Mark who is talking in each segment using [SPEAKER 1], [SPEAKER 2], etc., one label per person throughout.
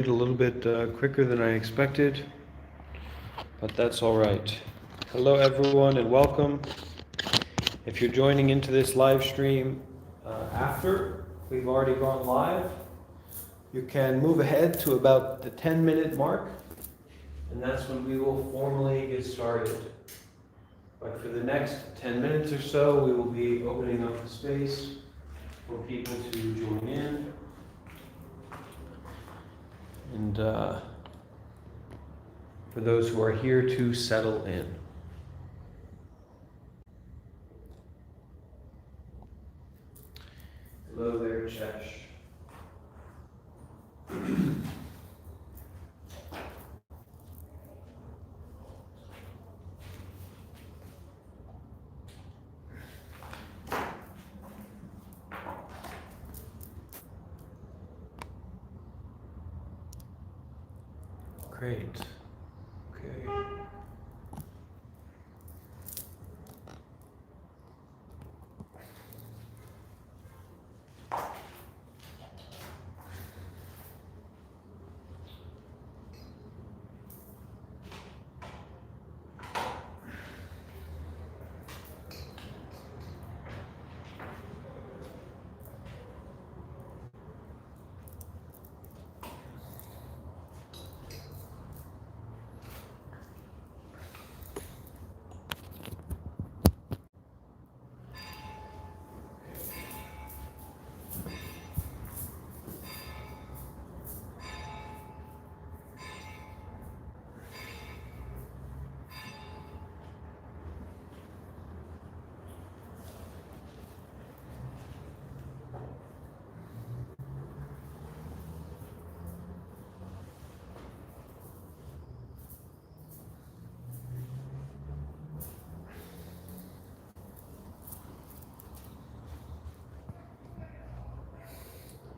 [SPEAKER 1] A little bit quicker than I expected, but that's all right. Hello, everyone, and welcome. If you're joining into this live stream after we've already gone live, you can move ahead to about the 10-minute mark, and that's when we will formally get started. But for the next 10 minutes or so, we will be opening up the space for people to join in. And for those who are here to settle in. Hello there, Chesh. Great. Okay.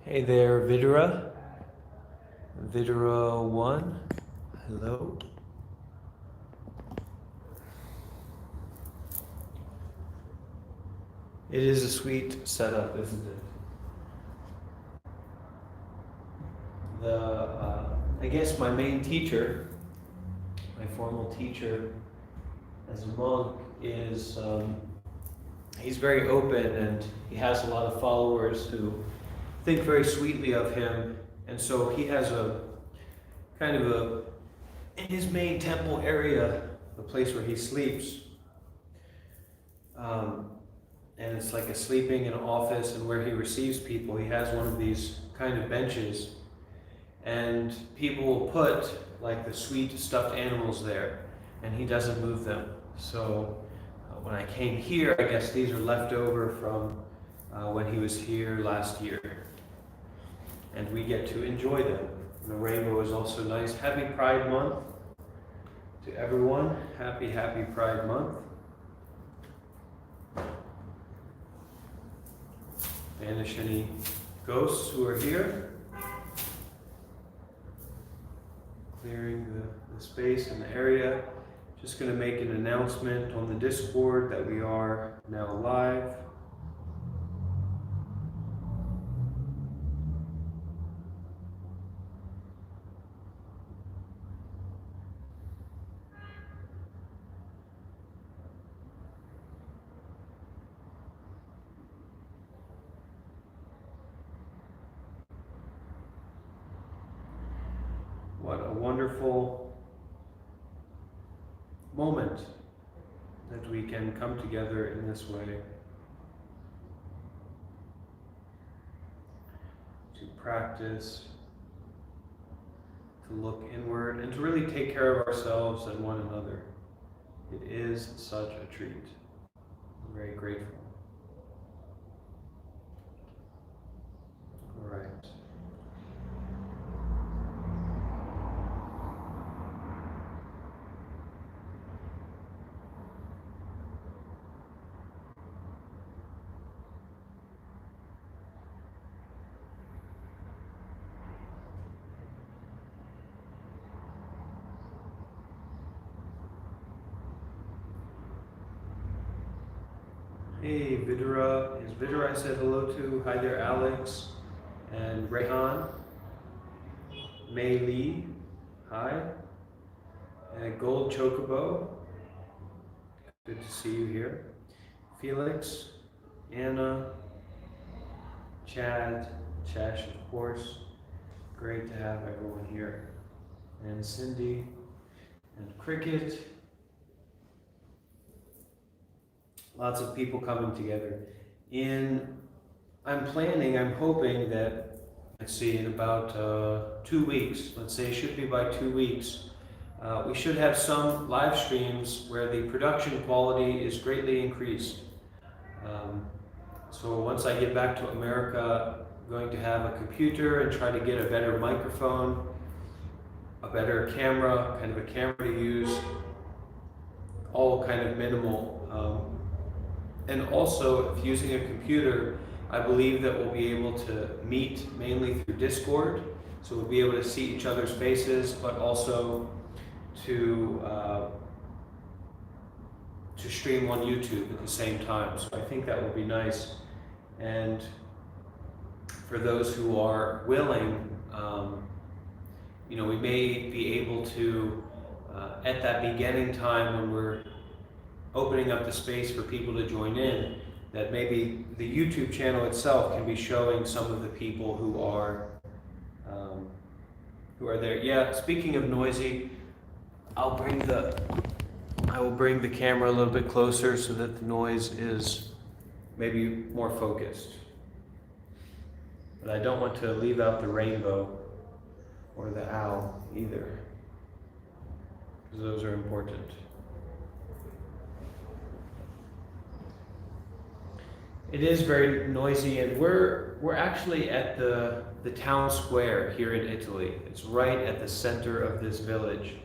[SPEAKER 1] Hey there, Vidura. Vidura1. Hello. It is a sweet setup, isn't it? I guess my main teacher, my formal teacher as a monk is, he's very open and he has a lot of followers who think very sweetly of him, and so he has a kind of in his main temple area, the place where he sleeps, and it's like a sleeping in an office, and where he receives people, he has one of these kind of benches, and people will put like the sweet stuffed animals there, and he doesn't move them. So when I came here, I guess these are left over from when he was here last year. And we get to enjoy them. The rainbow is also nice. Happy Pride Month to everyone. Happy Pride Month. Banish any ghosts who are here. Clearing the space and the area. Just going to make an announcement on the Discord that we are now live. What a wonderful moment that we can come together in this way to practice, to look inward, and to really take care of ourselves and one another. It is such a treat. I'm very grateful. All right. Hey, Vidura. Is Vidura I said hello to? Hi there, Alex and Rehan. Mei Lee, hi. And Gold Chocobo, good to see you here. Felix, Anna, Chad, Chash, of course. Great to have everyone here. And Cindy, and Cricket. Lots of people coming together. I'm hoping that, let's see, in about 2 weeks, let's say it should be by 2 weeks, we should have some live streams where the production quality is greatly increased. So once I get back to America, I'm going to have a computer and try to get a better microphone, a better camera, kind of a camera to use, all kind of minimal. And also, if using a computer, I believe that we'll be able to meet mainly through Discord. So we'll be able to see each other's faces, but also to stream on YouTube at the same time. So I think that will be nice. And for those who are willing, we may be able to, at that beginning time when we're opening up the space for people to join in, that maybe the YouTube channel itself can be showing some of the people who are there. Yeah, speaking of noisy, I will bring the camera a little bit closer so that the noise is maybe more focused. But I don't want to leave out the rainbow or the owl either, because those are important. It is very noisy, and we're actually at the town square here in Italy. It's right at the center of this village,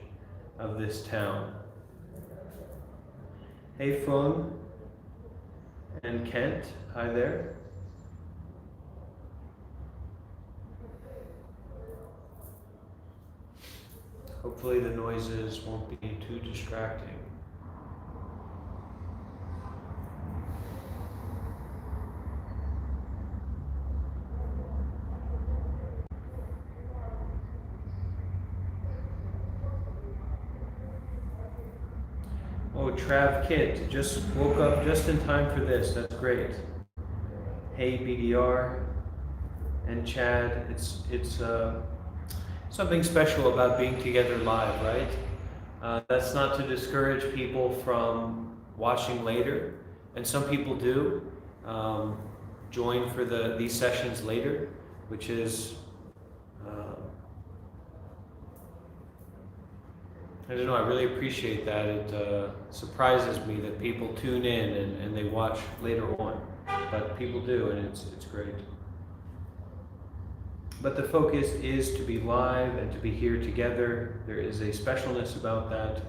[SPEAKER 1] of this town. Hey Fung and Kent, hi there. Hopefully the noises won't be too distracting. Oh, Trav Kit, just woke up just in time for this. That's great. Hey BDR and Chad, it's something special about being together live, right? That's not to discourage people from watching later, and some people do join for these sessions later, which is I don't know, I really appreciate that. It surprises me that people tune in and they watch later on, but people do, and it's great. But the focus is to be live and to be here together. There is a specialness about that.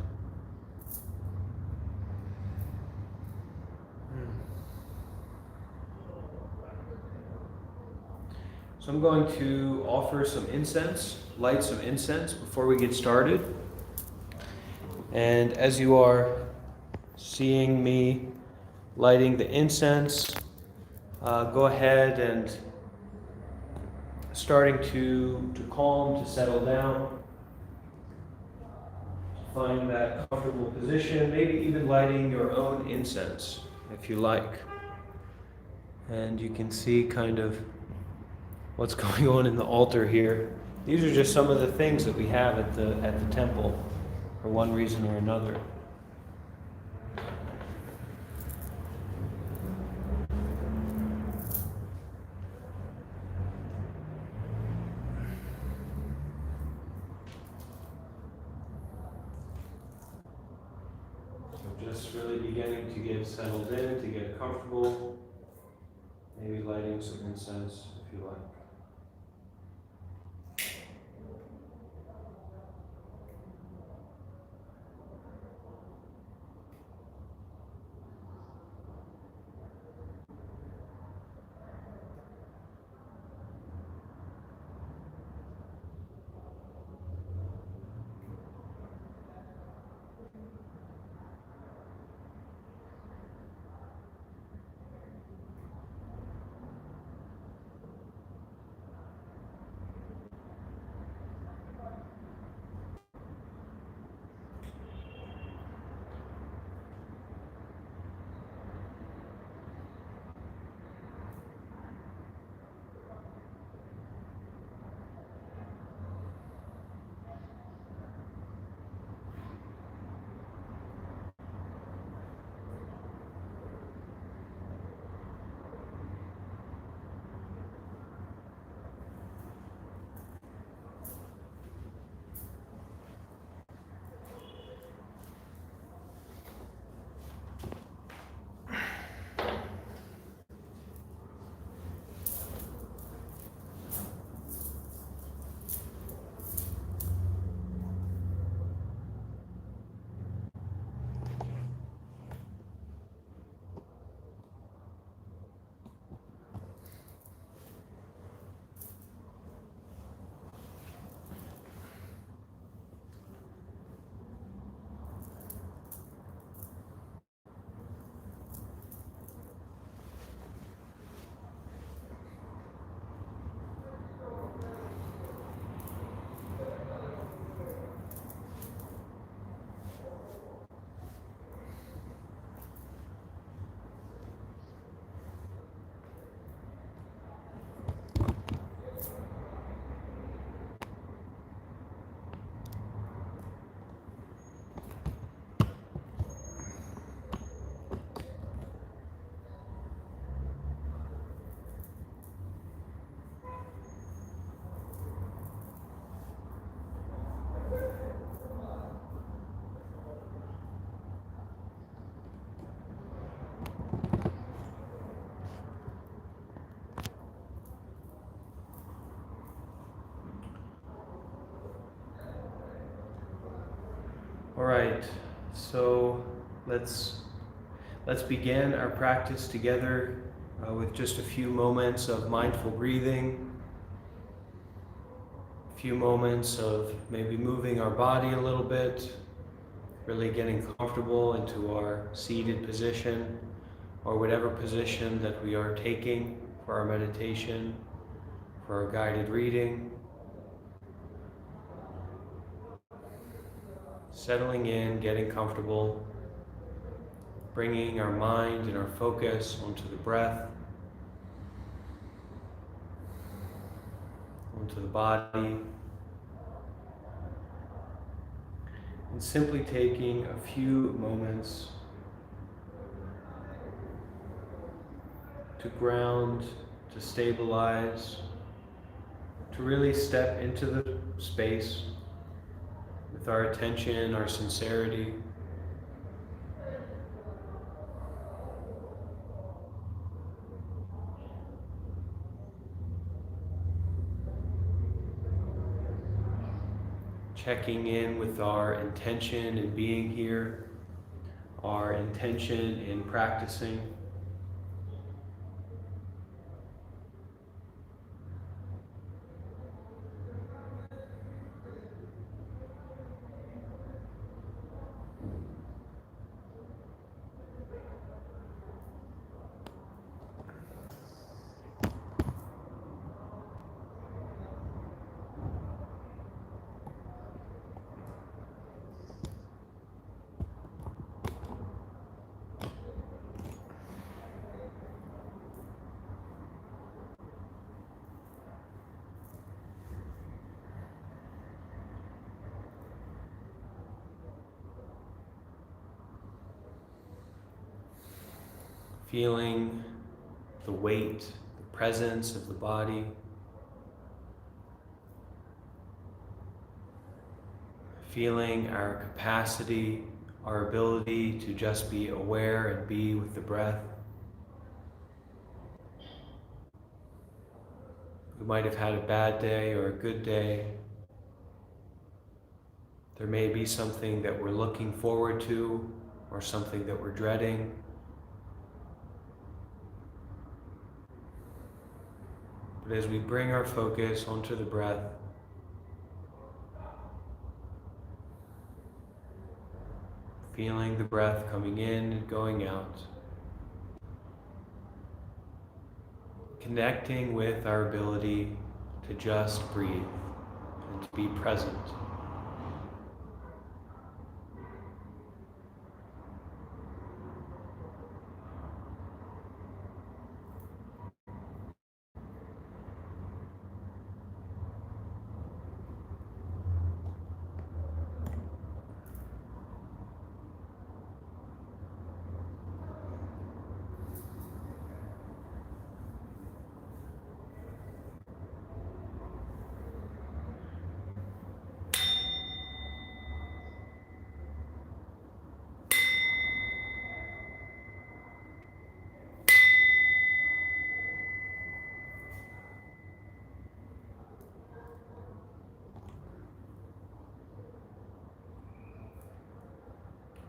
[SPEAKER 1] So I'm going to offer some incense, light some incense before we get started. And as you are seeing me lighting the incense, go ahead and starting to calm, to settle down, find that comfortable position, maybe even lighting your own incense if you like. And you can see kind of what's going on in the altar here. These are just some of the things that we have at the temple for one reason or another. Just really beginning to get settled in, to get comfortable. Maybe lighting some incense if you like. All right, so let's begin our practice together with just a few moments of mindful breathing, a few moments of maybe moving our body a little bit, really getting comfortable into our seated position or whatever position that we are taking for our meditation, for our guided reading. Settling in, getting comfortable, bringing our mind and our focus onto the breath, onto the body, and simply taking a few moments to ground, to stabilize, to really step into the space with our attention, our sincerity. Checking in with our intention in being here, our intention in practicing. Feeling the weight, the presence of the body. Feeling our capacity, our ability to just be aware and be with the breath. We might have had a bad day or a good day. There may be something that we're looking forward to or something that we're dreading. But as we bring our focus onto the breath, feeling the breath coming in and going out, connecting with our ability to just breathe and to be present.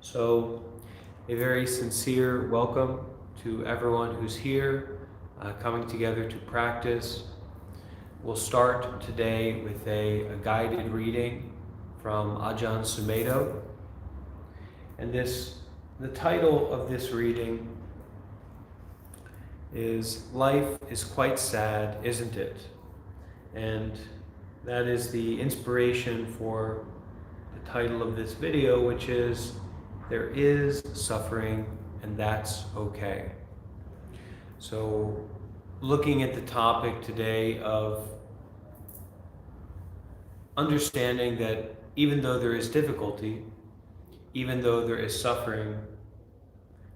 [SPEAKER 1] So, a very sincere welcome to everyone who's here, coming together to practice. We'll start today with a guided reading from Ajahn Sumedho. And the title of this reading is "Life is Quite Sad, Isn't It?" And that is the inspiration for the title of this video, which is "There is suffering, and that's okay." So, looking at the topic today of understanding that even though there is difficulty, even though there is suffering,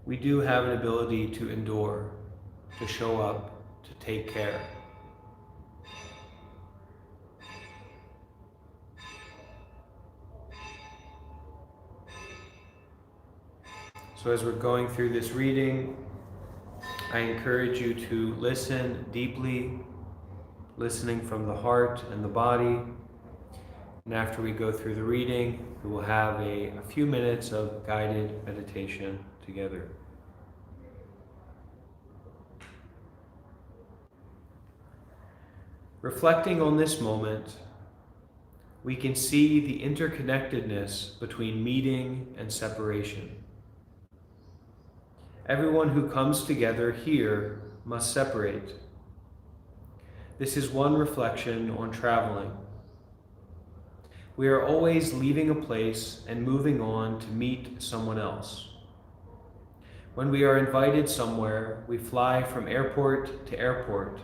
[SPEAKER 1] we do have an ability to endure, to show up, to take care. So as we're going through this reading, I encourage you to listen deeply, listening from the heart and the body. And after we go through the reading, we will have a few minutes of guided meditation together. Reflecting on this moment, we can see the interconnectedness between meeting and separation. Everyone who comes together here must separate. This is one reflection on traveling. We are always leaving a place and moving on to meet someone else. When we are invited somewhere, we fly from airport to airport.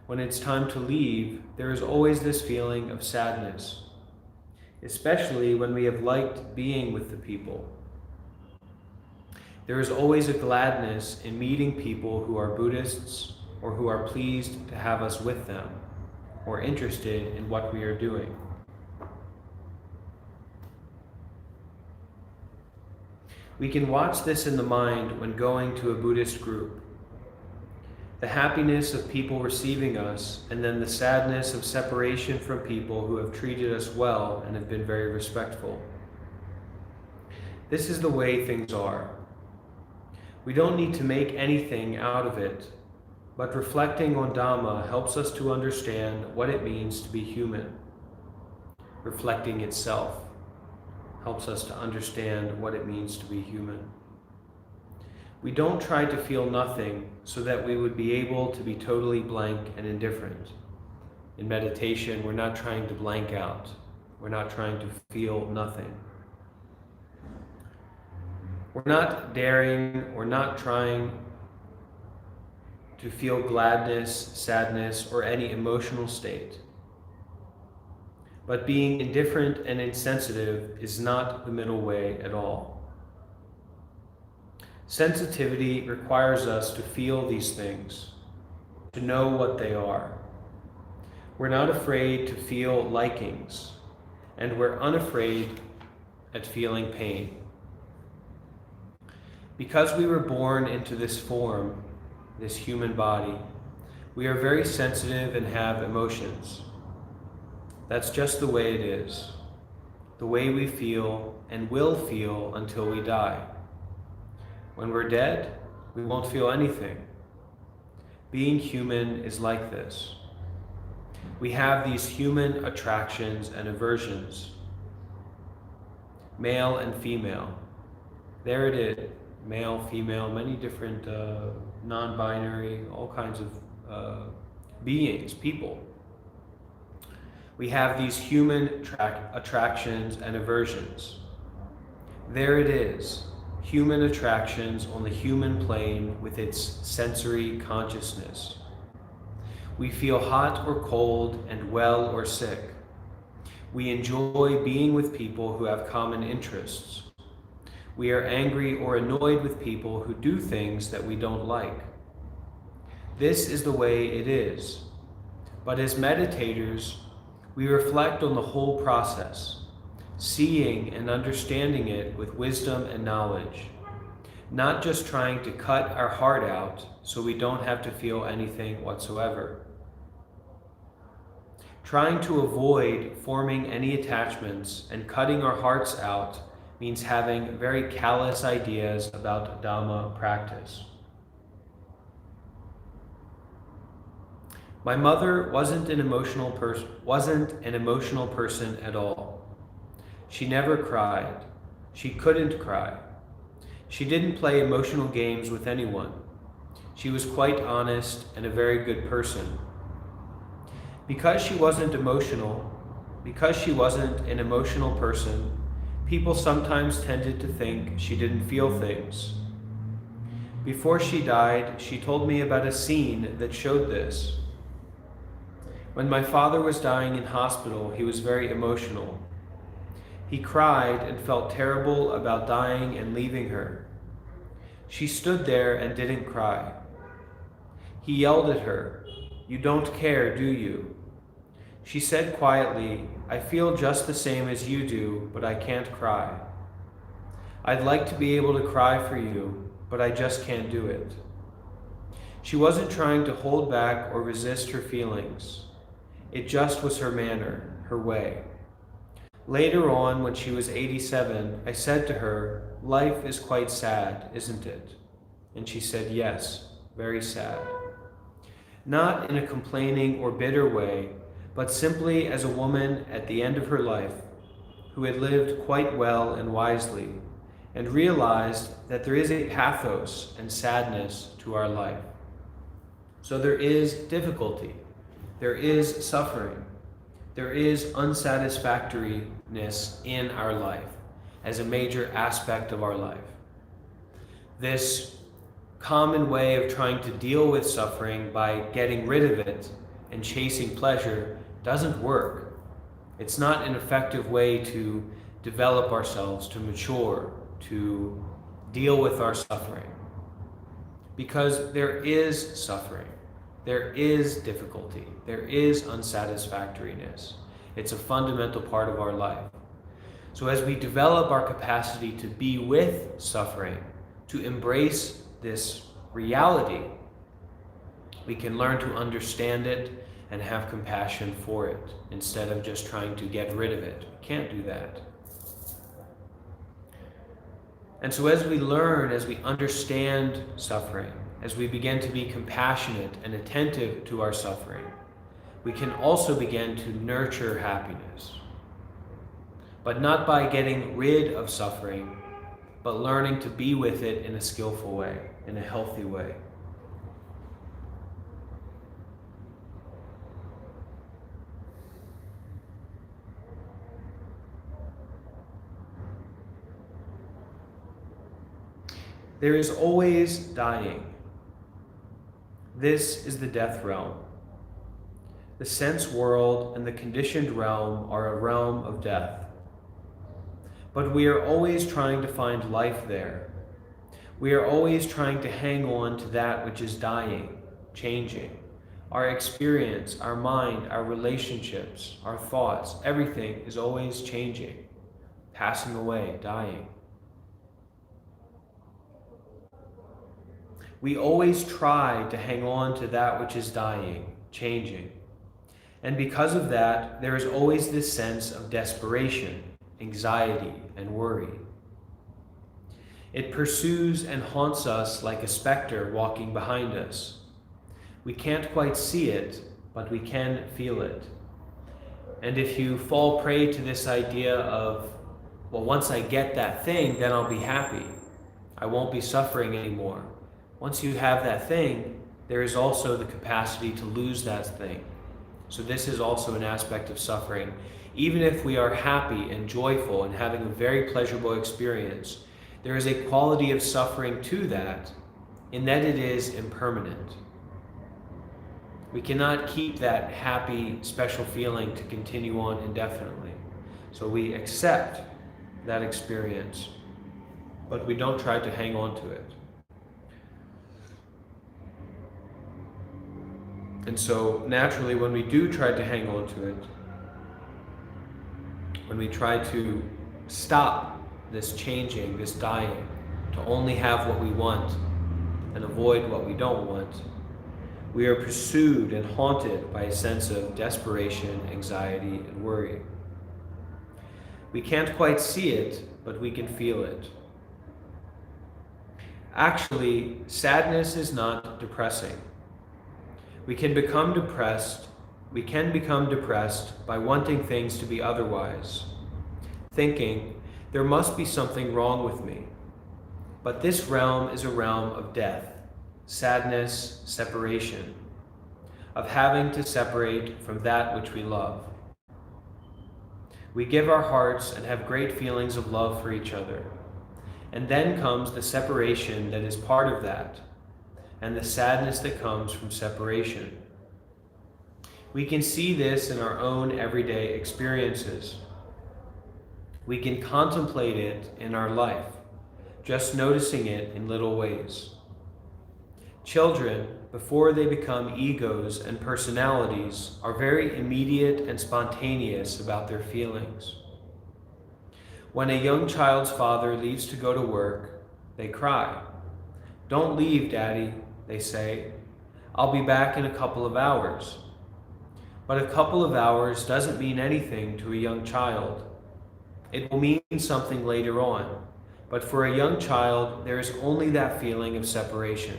[SPEAKER 1] When it's time to leave, there is always this feeling of sadness, especially when we have liked being with the people. There is always a gladness in meeting people who are Buddhists or who are pleased to have us with them or interested in what we are doing. We can watch this in the mind when going to a Buddhist group. The happiness of people receiving us, and then the sadness of separation from people who have treated us well and have been very respectful. This is the way things are. We don't need to make anything out of it, but reflecting on Dhamma helps us to understand what it means to be human. Reflecting itself helps us to understand what it means to be human. We don't try to feel nothing so that we would be able to be totally blank and indifferent. In meditation, we're not trying to blank out. We're not trying to feel nothing. We're not daring or not trying to feel gladness, sadness, or any emotional state. But being indifferent and insensitive is not the middle way at all. Sensitivity requires us to feel these things, to know what they are. We're not afraid to feel likings, and we're unafraid at feeling pain. Because we were born into this form, this human body, we are very sensitive and have emotions. That's just the way it is, the way we feel and will feel until we die. When we're dead, we won't feel anything. Being human is like this. We have these human attractions and aversions. Male and female. There it is. Male, female, many different non-binary, all kinds of beings, people. We have these human attractions and aversions. There it is. Human attractions on the human plane with its sensory consciousness. We feel hot or cold and well or sick. We enjoy being with people who have common interests. We are angry or annoyed with people who do things that we don't like. This is the way it is. But as meditators, we reflect on the whole process, seeing and understanding it with wisdom and knowledge, not just trying to cut our heart out so we don't have to feel anything whatsoever. Trying to avoid forming any attachments and cutting our hearts out means having very callous ideas about Dhamma practice. My mother wasn't an emotional person at all. She never cried. She couldn't cry. She didn't play emotional games with anyone. She was quite honest and a very good person. Because she wasn't an emotional person, people sometimes tended to think she didn't feel things. Before she died, she told me about a scene that showed this. When my father was dying in hospital, he was very emotional. He cried and felt terrible about dying and leaving her. She stood there and didn't cry. He yelled at her, "You don't care, do you?" She said quietly, "I feel just the same as you do, but I can't cry." I'd like to be able to cry for you, but I just can't do it. She wasn't trying to hold back or resist her feelings. It just was her manner, her way. Later on, when she was 87, I said to her, "Life is quite sad, isn't it?" And she said, "Yes, very sad." Not in a complaining or bitter way, but simply as a woman at the end of her life, who had lived quite well and wisely, and realized that there is a pathos and sadness to our life. So there is difficulty, there is suffering, there is unsatisfactoriness in our life as a major aspect of our life. This common way of trying to deal with suffering by getting rid of it and chasing pleasure doesn't work. It's not an effective way to develop ourselves, to mature, to deal with our suffering. Because there is suffering, there is difficulty, there is unsatisfactoriness. It's a fundamental part of our life. So as we develop our capacity to be with suffering, to embrace this reality, we can learn to understand it and have compassion for it instead of just trying to get rid of it. We can't do that. And so as we learn, as we understand suffering, as we begin to be compassionate and attentive to our suffering, we can also begin to nurture happiness. But not by getting rid of suffering, but learning to be with it in a skillful way, in a healthy way. There is always dying. This is the death realm. The sense world and the conditioned realm are a realm of death. But we are always trying to find life there. We are always trying to hang on to that which is dying, changing. Our experience, our mind, our relationships, our thoughts, everything is always changing, passing away, dying. We always try to hang on to that which is dying, changing. And because of that, there is always this sense of desperation, anxiety, and worry. It pursues and haunts us like a specter walking behind us. We can't quite see it, but we can feel it. And if you fall prey to this idea of, well, once I get that thing, then I'll be happy. I won't be suffering anymore. Once you have that thing, there is also the capacity to lose that thing. So this is also an aspect of suffering. Even if we are happy and joyful and having a very pleasurable experience, there is a quality of suffering to that in that it is impermanent. We cannot keep that happy, special feeling to continue on indefinitely. So we accept that experience, but we don't try to hang on to it. And so naturally, when we do try to hang on to it, when we try to stop this changing, this dying, to only have what we want and avoid what we don't want, we are pursued and haunted by a sense of desperation, anxiety, and worry. We can't quite see it, but we can feel it. Actually, sadness is not depressing. We can become depressed by wanting things to be otherwise, thinking, there must be something wrong with me. But this realm is a realm of death, sadness, separation, of having to separate from that which we love. We give our hearts and have great feelings of love for each other. And then comes the separation that is part of that, and the sadness that comes from separation. We can see this in our own everyday experiences. We can contemplate it in our life, just noticing it in little ways. Children, before they become egos and personalities, are very immediate and spontaneous about their feelings. When a young child's father leaves to go to work, they cry. "Don't leave, Daddy," they say. "I'll be back in a couple of hours." But a couple of hours doesn't mean anything to a young child. It will mean something later on, but for a young child, there is only that feeling of separation.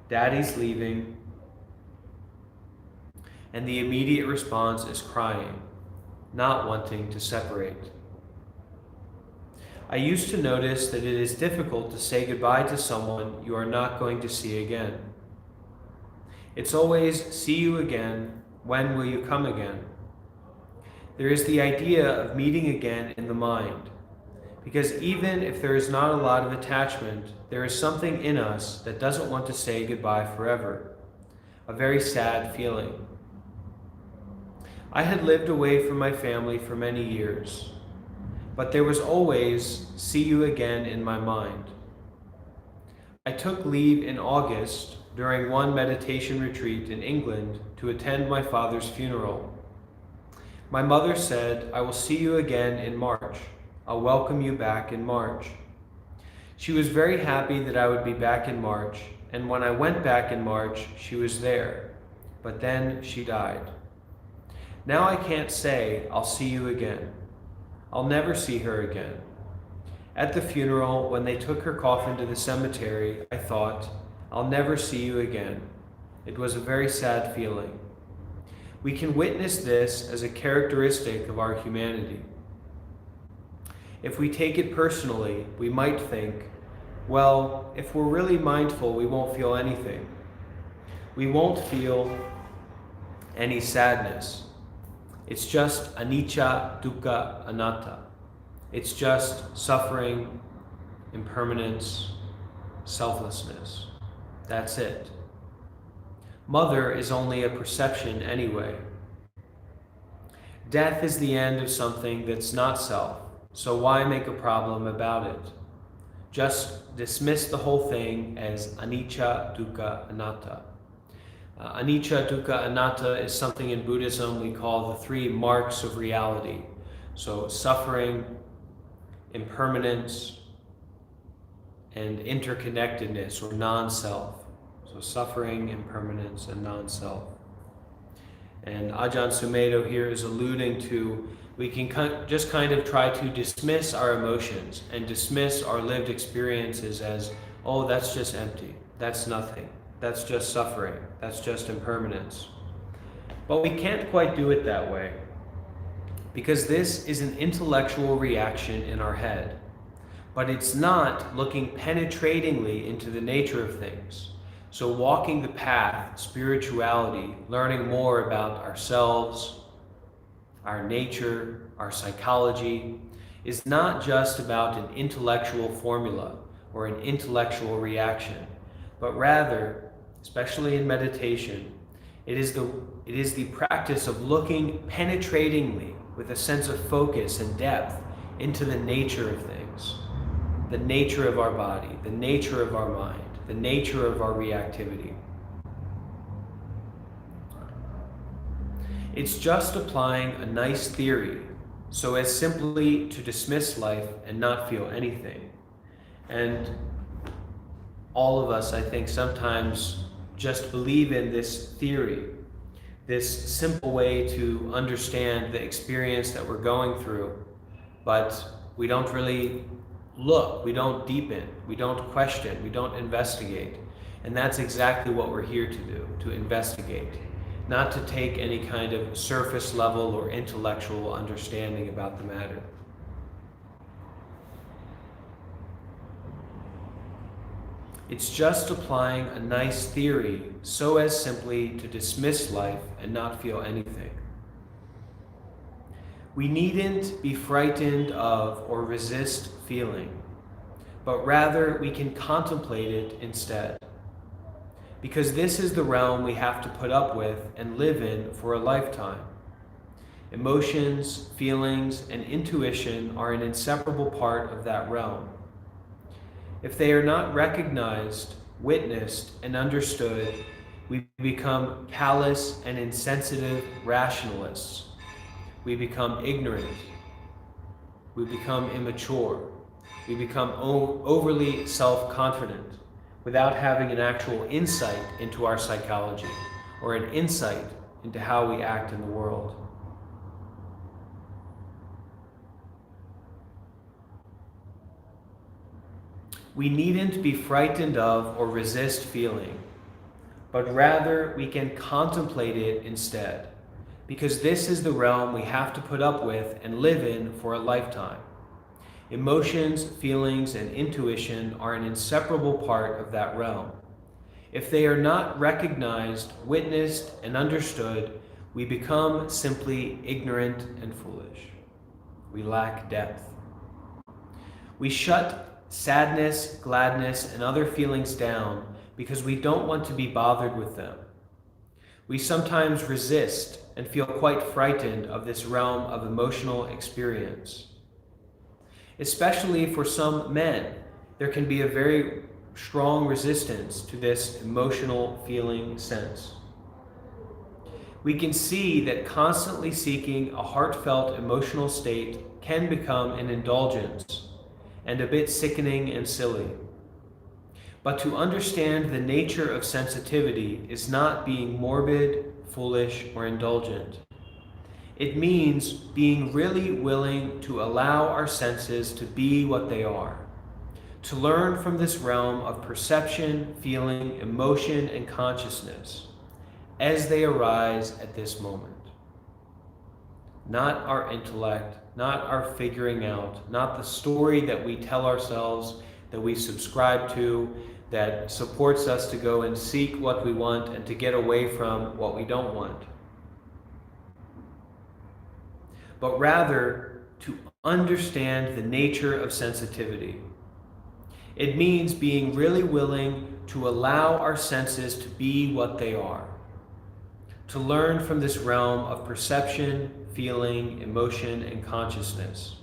[SPEAKER 1] Daddy's leaving, and the immediate response is crying, not wanting to separate. I used to notice that it is difficult to say goodbye to someone you are not going to see again. It's always, "See you again, when will you come again?" There is the idea of meeting again in the mind, because even if there is not a lot of attachment, there is something in us that doesn't want to say goodbye forever, a very sad feeling. I had lived away from my family for many years, but there was always "see you again" in my mind. I took leave in August during one meditation retreat in England to attend my father's funeral. My mother said, "I will see you again in March. I'll welcome you back in March." She was very happy that I would be back in March, and when I went back in March, she was there. But then she died. Now I can't say, "I'll see you again." I'll never see her again. At the funeral, when they took her coffin to the cemetery, I thought, "I'll never see you again." It was a very sad feeling. We can witness this as a characteristic of our humanity. If we take it personally, we might think, well, if we're really mindful, we won't feel anything. We won't feel any sadness. It's just anicca, dukkha, anatta. It's just suffering, impermanence, selflessness. That's it. Mother is only a perception anyway. Death is the end of something that's not self, so why make a problem about it? Just dismiss the whole thing as anicca, dukkha, anatta. Anicca, dukkha, anatta is something in Buddhism we call the three marks of reality. So suffering, impermanence, and interconnectedness or non-self. So suffering, impermanence, and non-self. And Ajahn Sumedho here is alluding to, we can just kind of try to dismiss our emotions and dismiss our lived experiences as, oh, that's just empty, that's nothing. That's just suffering. That's just impermanence. But we can't quite do it that way, because this is an intellectual reaction in our head. But it's not looking penetratingly into the nature of things. So walking the path, spirituality, learning more about ourselves, our nature, our psychology, is not just about an intellectual formula or an intellectual reaction, but rather, especially in meditation, it is the practice of looking penetratingly with a sense of focus and depth into the nature of things, the nature of our body, the nature of our mind, the nature of our reactivity. It's just applying a nice theory so as simply to dismiss life and not feel anything. And all of us, I think, sometimes just believe in this theory, this simple way to understand the experience that we're going through, but we don't really look, we don't deepen, we don't question, we don't investigate. And that's exactly what we're here to do, to investigate, not to take any kind of surface level or intellectual understanding about the matter. It's just applying a nice theory so as simply to dismiss life and not feel anything. We needn't be frightened of or resist feeling, but rather we can contemplate it instead. Because this is the realm we have to put up with and live in for a lifetime. Emotions, feelings, and intuition are an inseparable part of that realm. If they are not recognized, witnessed, and understood, we become callous and insensitive rationalists. We become ignorant. we become immature, we become overly self-confident without having an actual insight into our psychology or an insight into how we act in the world. We needn't be frightened of or resist feeling, but rather we can contemplate it instead, because this is the realm we have to put up with and live in for a lifetime. Emotions, feelings, and intuition are an inseparable part of that realm. If they are not recognized, witnessed, and understood, we become simply ignorant and foolish. We lack depth. We shut sadness, gladness, and other feelings down because we don't want to be bothered with them. We sometimes resist and feel quite frightened of this realm of emotional experience. Especially for some men, there can be a very strong resistance to this emotional feeling sense. We can see that constantly seeking a heartfelt emotional state can become an indulgence and a bit sickening and silly. But to understand the nature of sensitivity is not being morbid, foolish, or indulgent. It means being really willing to allow our senses to be what they are, to learn from this realm of perception, feeling, emotion, and consciousness as they arise at this moment. Not our intellect, not our figuring out, not the story that we tell ourselves, that we subscribe to, that supports us to go and seek what we want and to get away from what we don't want. But rather to understand the nature of sensitivity. It means being really willing to allow our senses to be what they are, to learn from this realm of perception, feeling, emotion, and consciousness.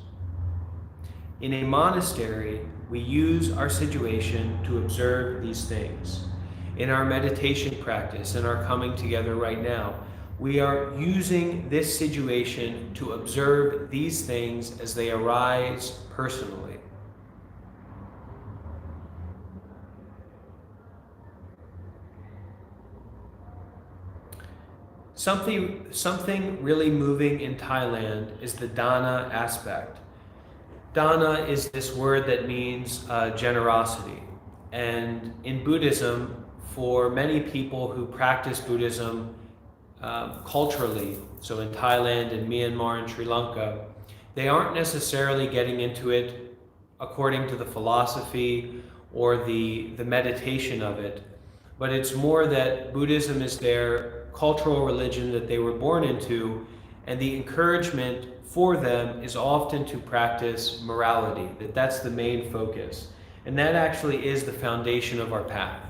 [SPEAKER 1] In a monastery, we use our situation to observe these things. In our meditation practice, in our coming together right now, we are using this situation to observe these things as they arise personally. Something really moving in Thailand is the dana aspect. Dana is this word that means generosity. And in Buddhism, for many people who practice Buddhism culturally, so in Thailand and Myanmar and Sri Lanka, they aren't necessarily getting into it according to the philosophy or the meditation of it, but it's more that Buddhism is their cultural religion that they were born into, and the encouragement for them is often to practice morality, that's the main focus. And that actually is the foundation of our path,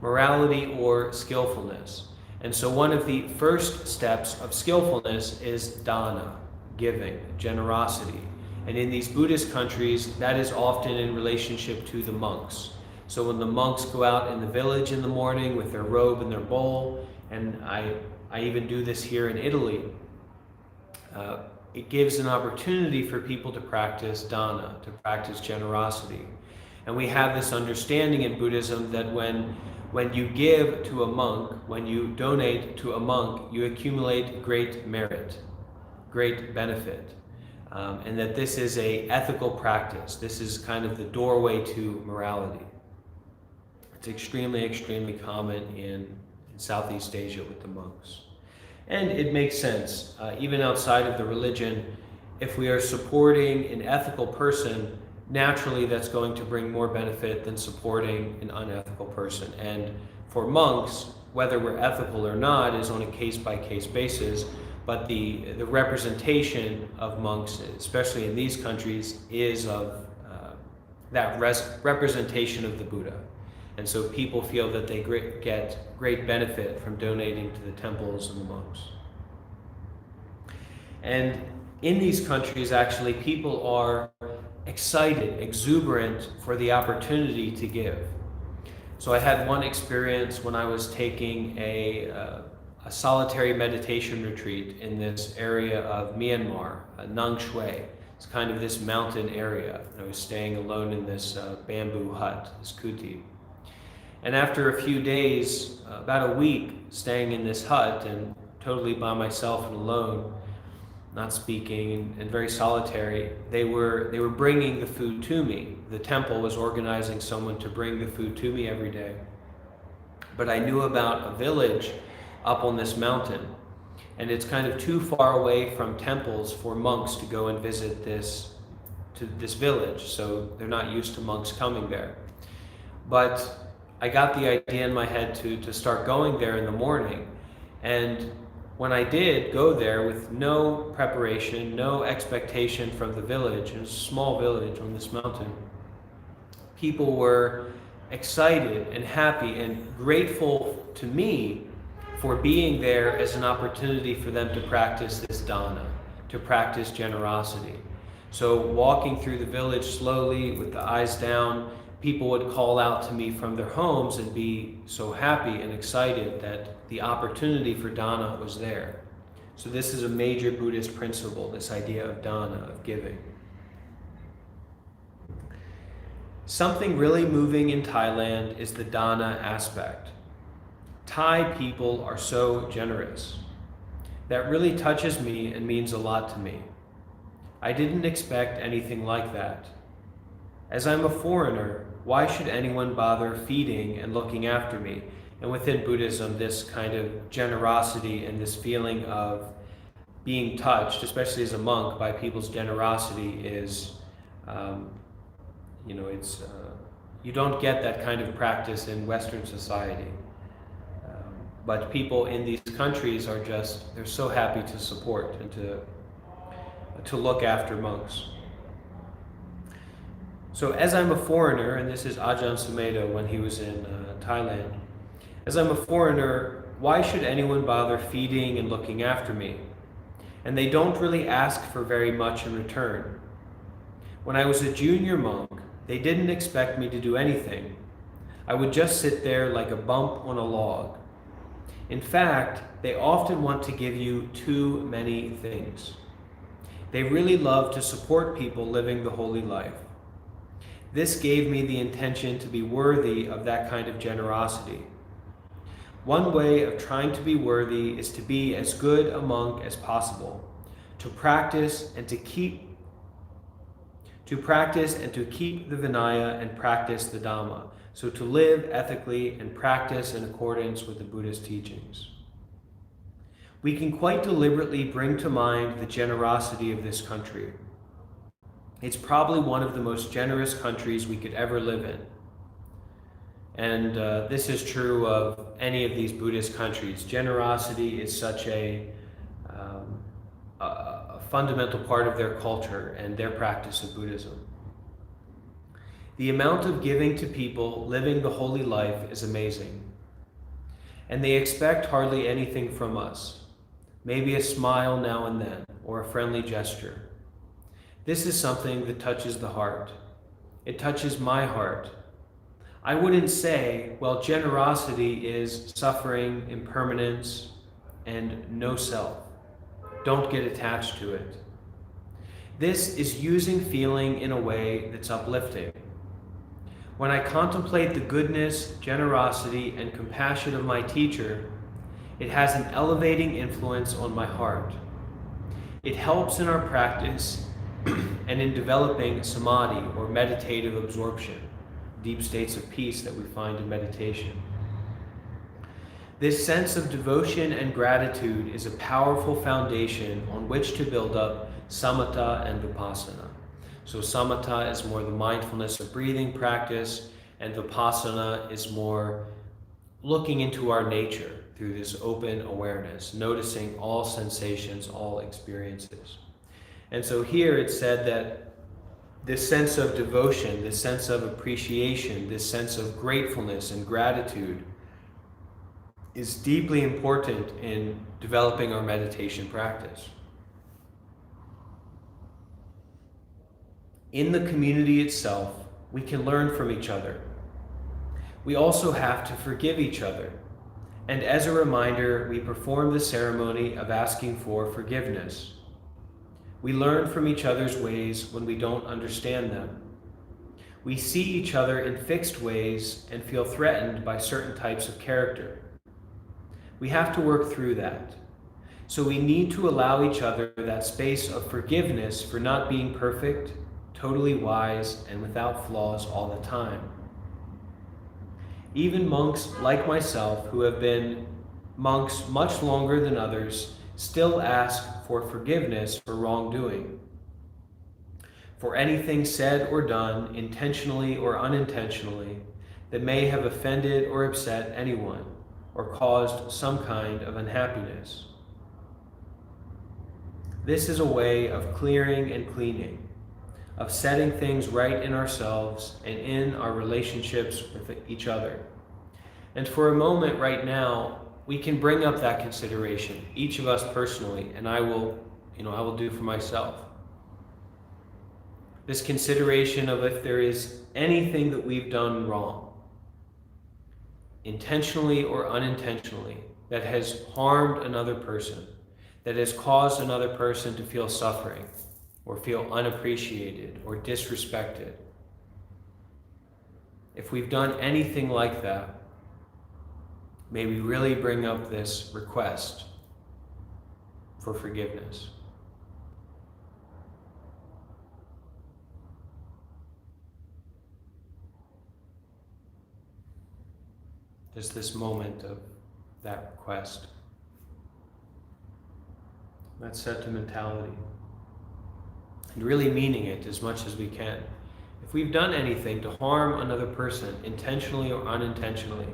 [SPEAKER 1] morality or skillfulness. And so one of the first steps of skillfulness is dana, giving, generosity. And in these Buddhist countries, that is often in relationship to the monks. So when the monks go out in the village in the morning with their robe and their bowl, and I even do this here in Italy, it gives an opportunity for people to practice dana, to practice generosity. And we have this understanding in Buddhism that when you give to a monk, when you donate to a monk, you accumulate great merit, great benefit. And that this is an ethical practice. This is kind of the doorway to morality. It's extremely, extremely common in Southeast Asia with the monks. And it makes sense, even outside of the religion, if we are supporting an ethical person, naturally that's going to bring more benefit than supporting an unethical person. And for monks, whether we're ethical or not is on a case-by-case basis, but the representation of monks, especially in these countries, is of that representation of the Buddha. And so people feel that they get great benefit from donating to the temples and the monks. And in these countries, actually, people are excited, exuberant for the opportunity to give. So I had one experience when I was taking a solitary meditation retreat in this area of Myanmar, Nang Shui. It's kind of this mountain area. I was staying alone in this bamboo hut, this kuti. And after a few days, about a week, staying in this hut and totally by myself and alone, not speaking and very solitary, they were bringing the food to me. The temple was organizing someone to bring the food to me every day. But I knew about a village up on this mountain, and it's kind of too far away from temples for monks to go and visit this village, so they're not used to monks coming there. But I got the idea in my head to start going there in the morning, and when I did go there with no preparation, no expectation from the village, it was a small village on this mountain, people were excited and happy and grateful to me for being there as an opportunity for them to practice this dana, to practice generosity. So walking through the village slowly with the eyes down, people would call out to me from their homes and be so happy and excited that the opportunity for dana was there. So this is a major Buddhist principle, this idea of dana, of giving. Something really moving in Thailand is the dana aspect. Thai people are so generous. That really touches me and means a lot to me. I didn't expect anything like that. As I'm a foreigner, why should anyone bother feeding and looking after me? And within Buddhism, this kind of generosity and this feeling of being touched, especially as a monk, by people's generosity is, you don't get that kind of practice in Western society. But people in these countries are they're so happy to support and to look after monks. So as I'm a foreigner, and this is Ajahn Sumedho when he was in Thailand, as I'm a foreigner, why should anyone bother feeding and looking after me? And they don't really ask for very much in return. When I was a junior monk, they didn't expect me to do anything. I would just sit there like a bump on a log. In fact, they often want to give you too many things. They really love to support people living the holy life. This gave me the intention to be worthy of that kind of generosity. One way of trying to be worthy is to be as good a monk as possible, to practice and to keep the Vinaya and practice the Dhamma. So to live ethically and practice in accordance with the Buddha's teachings. We can quite deliberately bring to mind the generosity of this country. It's probably one of the most generous countries we could ever live in. And this is true of any of these Buddhist countries. Generosity is such a fundamental part of their culture and their practice of Buddhism. The amount of giving to people living the holy life is amazing. And they expect hardly anything from us. Maybe a smile now and then, or a friendly gesture. This is something that touches the heart. It touches my heart. I wouldn't say, well, generosity is suffering, impermanence, and no self. Don't get attached to it. This is using feeling in a way that's uplifting. When I contemplate the goodness, generosity, and compassion of my teacher, it has an elevating influence on my heart. It helps in our practice and in developing samadhi, or meditative absorption, deep states of peace that we find in meditation. This sense of devotion and gratitude is a powerful foundation on which to build up samatha and vipassana. So samatha is more the mindfulness of breathing practice, and vipassana is more looking into our nature through this open awareness, noticing all sensations, all experiences. And so here it's said that this sense of devotion, this sense of appreciation, this sense of gratefulness and gratitude is deeply important in developing our meditation practice. In the community itself, we can learn from each other. We also have to forgive each other. And as a reminder, we perform the ceremony of asking for forgiveness. We learn from each other's ways when we don't understand them. We see each other in fixed ways and feel threatened by certain types of character. We have to work through that. So we need to allow each other that space of forgiveness for not being perfect, totally wise, and without flaws all the time. Even monks like myself, who have been monks much longer than others, still ask for forgiveness for wrongdoing, for anything said or done, intentionally or unintentionally, that may have offended or upset anyone, or caused some kind of unhappiness. This is a way of clearing and cleaning, of setting things right in ourselves and in our relationships with each other. And for a moment right now, we can bring up that consideration, each of us personally, and I will do for myself. This consideration of if there is anything that we've done wrong, intentionally or unintentionally, that has harmed another person, that has caused another person to feel suffering or feel unappreciated or disrespected. If we've done anything like that, may we really bring up this request for forgiveness. Just this moment of that request. That sentimentality. And really meaning it as much as we can. If we've done anything to harm another person, intentionally or unintentionally,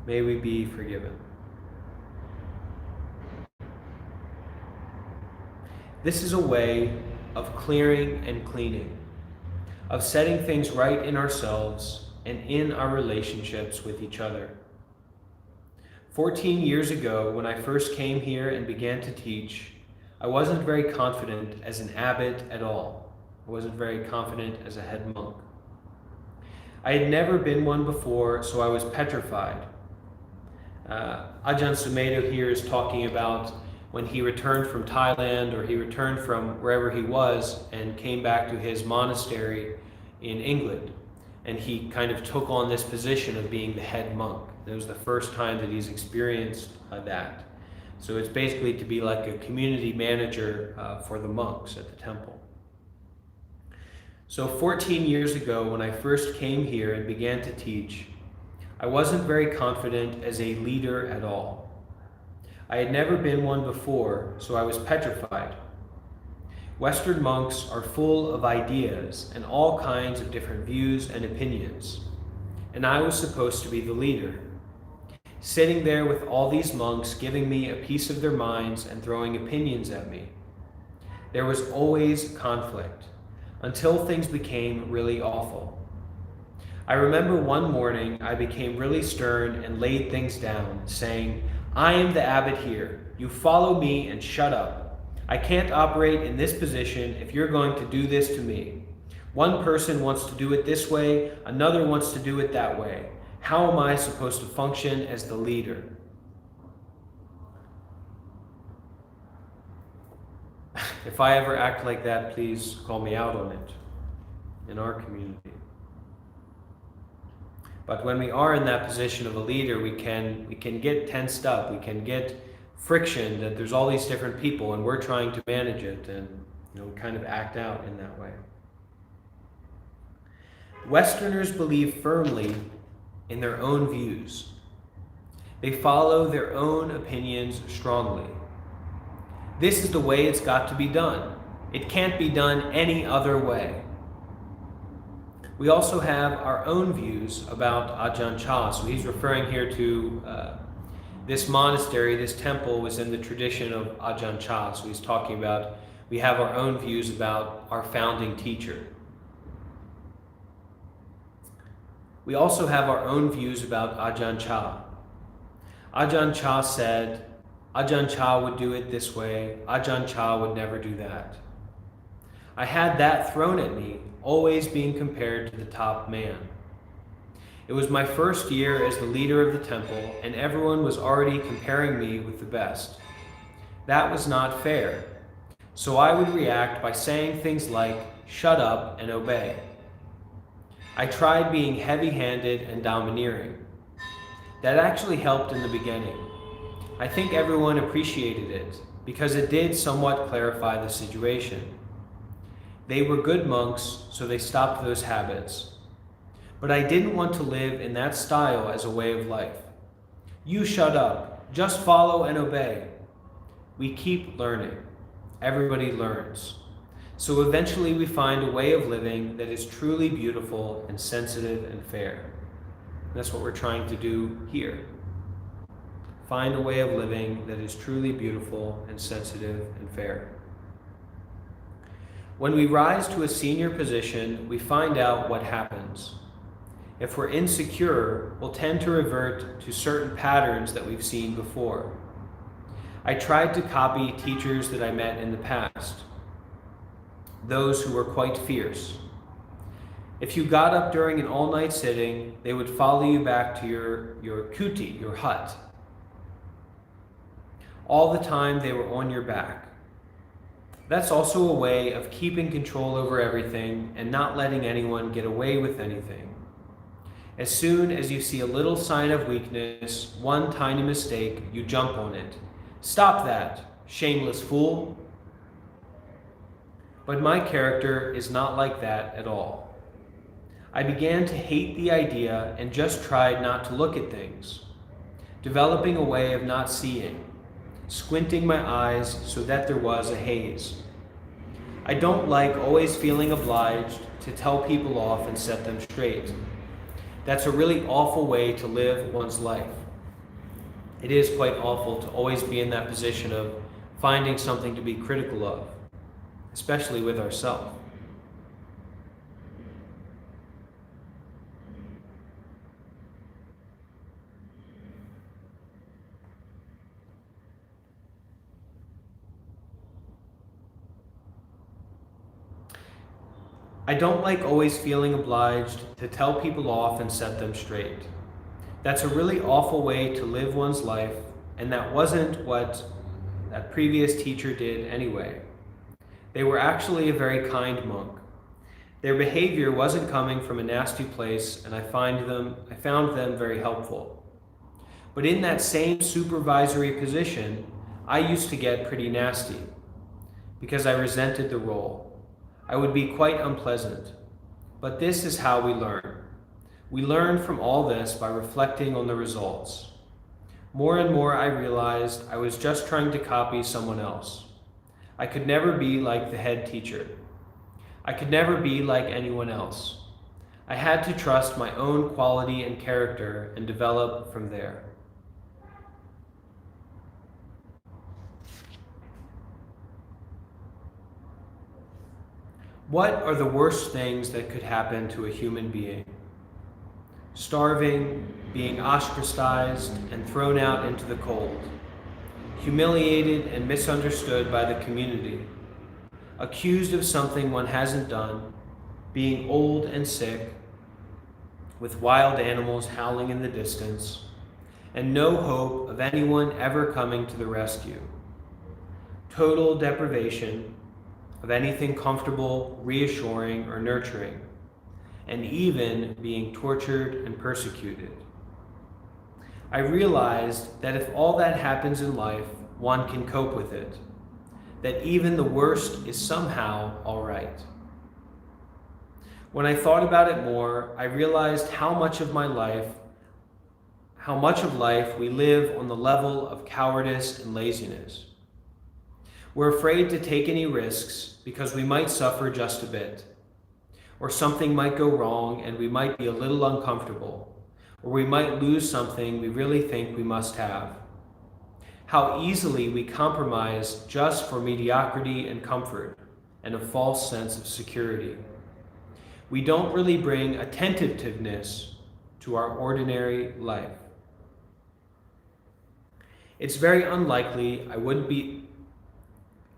[SPEAKER 1] may we be forgiven. This is a way of clearing and cleaning, of setting things right in ourselves and in our relationships with each other. 14 years ago, when I first came here and began to teach, I wasn't very confident as an abbot at all. I wasn't very confident as a head monk. I had never been one before, so I was petrified. Ajahn Sumedho here is talking about when he returned from Thailand, or he returned from wherever he was and came back to his monastery in England. And he kind of took on this position of being the head monk. It was the first time that he's experienced that. So it's basically to be like a community manager for the monks at the temple. So 14 years ago, when I first came here and began to teach, I wasn't very confident as a leader at all. I had never been one before, so I was petrified. Western monks are full of ideas and all kinds of different views and opinions, and I was supposed to be the leader. Sitting there with all these monks giving me a piece of their minds and throwing opinions at me. There was always conflict, until things became really awful. I remember one morning I became really stern and laid things down, saying, "I am the abbot here. You follow me and shut up. I can't operate in this position if you're going to do this to me. One person wants to do it this way, another wants to do it that way. How am I supposed to function as the leader?" If I ever act like that, please call me out on it in our community. But when we are in that position of a leader, we can get tensed up, we can get friction, that there's all these different people and we're trying to manage it, and kind of act out in that way. Westerners believe firmly in their own views. They follow their own opinions strongly. This is the way it's got to be done. It can't be done any other way. We also have our own views about Ajahn Chah. So he's referring here to this monastery, this temple was in the tradition of Ajahn Chah. So he's talking about, we have our own views about our founding teacher. We also have our own views about Ajahn Chah. Ajahn Chah said, Ajahn Chah would do it this way, Ajahn Chah would never do that. I had that thrown at me, always being compared to the top man. It was my first year as the leader of the temple, and everyone was already comparing me with the best. That was not fair. So I would react by saying things like, "Shut up and obey." I tried being heavy-handed and domineering. That actually helped in the beginning. I think everyone appreciated it because it did somewhat clarify the situation. They were good monks, so they stopped those habits. But I didn't want to live in that style as a way of life. You shut up, just follow and obey. We keep learning. Everybody learns. So eventually we find a way of living that is truly beautiful and sensitive and fair. That's what we're trying to do here. Find a way of living that is truly beautiful and sensitive and fair. When we rise to a senior position, we find out what happens. If we're insecure, we'll tend to revert to certain patterns that we've seen before. I tried to copy teachers that I met in the past, those who were quite fierce. If you got up during an all-night sitting, they would follow you back to your kuti, your hut. All the time they were on your back. That's also a way of keeping control over everything and not letting anyone get away with anything. As soon as you see a little sign of weakness, one tiny mistake, you jump on it. Stop that, shameless fool. But my character is not like that at all. I began to hate the idea and just tried not to look at things, developing a way of not seeing, squinting my eyes so that there was a haze. I don't like always feeling obliged to tell people off and set them straight. That's a really awful way to live one's life. It is quite awful to always be in that position of finding something to be critical of, especially with ourselves. I don't like always feeling obliged to tell people off and set them straight. That's a really awful way to live one's life, and that wasn't what that previous teacher did anyway. They were actually a very kind monk. Their behavior wasn't coming from a nasty place, and I found them very helpful. But in that same supervisory position, I used to get pretty nasty because I resented the role. I would be quite unpleasant. But this is how we learn. We learn from all this by reflecting on the results. More and more I realized I was just trying to copy someone else. I could never be like the head teacher. I could never be like anyone else. I had to trust my own quality and character and develop from there. What are the worst things that could happen to a human being? Starving, being ostracized and thrown out into the cold, humiliated and misunderstood by the community, accused of something one hasn't done, being old and sick, with wild animals howling in the distance, and no hope of anyone ever coming to the rescue. Total deprivation of anything comfortable, reassuring, or nurturing, and even being tortured and persecuted. I realized that if all that happens in life, one can cope with it, that even the worst is somehow all right. When I thought about it more, I realized how much of life we live on the level of cowardice and laziness. We're afraid to take any risks because we might suffer just a bit, or something might go wrong and we might be a little uncomfortable, or we might lose something we really think we must have. How easily we compromise just for mediocrity and comfort and a false sense of security. We don't really bring attentiveness to our ordinary life. It's very unlikely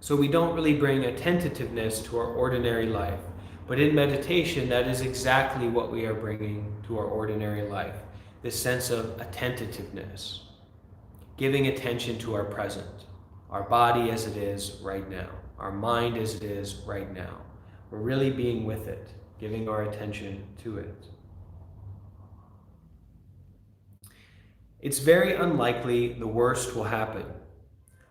[SPEAKER 1] so we don't really bring attentiveness to our ordinary life. But in meditation, that is exactly what we are bringing to our ordinary life, this sense of attentiveness, giving attention to our present, our body as it is right now. our mind as it is right now. We're really being with it, giving our attention to it. It's very unlikely the worst will happen.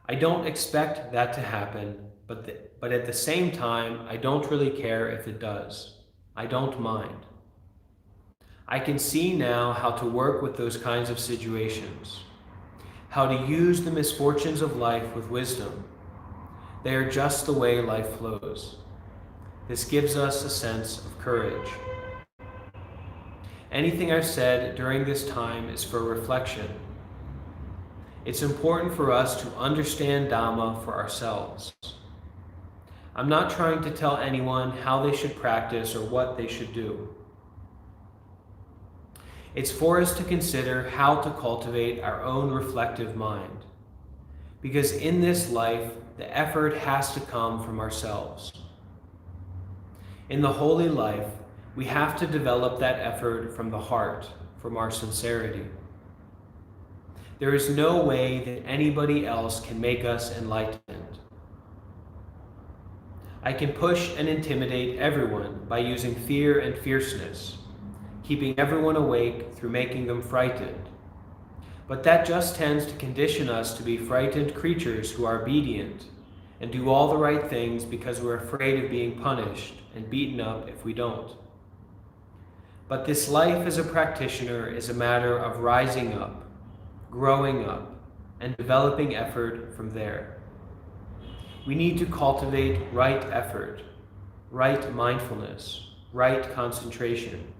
[SPEAKER 1] I don't expect that to happen, but at the same time, I don't really care if it does. I don't mind. I can see now how to work with those kinds of situations, how to use the misfortunes of life with wisdom. They are just the way life flows. This gives us a sense of courage. Anything I've said during this time is for reflection. It's important for us to understand Dhamma for ourselves. I'm not trying to tell anyone how they should practice or what they should do. It's for us to consider how to cultivate our own reflective mind. Because in this life, the effort has to come from ourselves. In the holy life, we have to develop that effort from the heart, from our sincerity. There is no way that anybody else can make us enlightened. I can push and intimidate everyone by using fear and fierceness, keeping everyone awake through making them frightened. But that just tends to condition us to be frightened creatures who are obedient and do all the right things because we're afraid of being punished and beaten up if we don't. But this life as a practitioner is a matter of rising up, growing up, and developing effort from there. We need to cultivate right effort, right mindfulness, right concentration.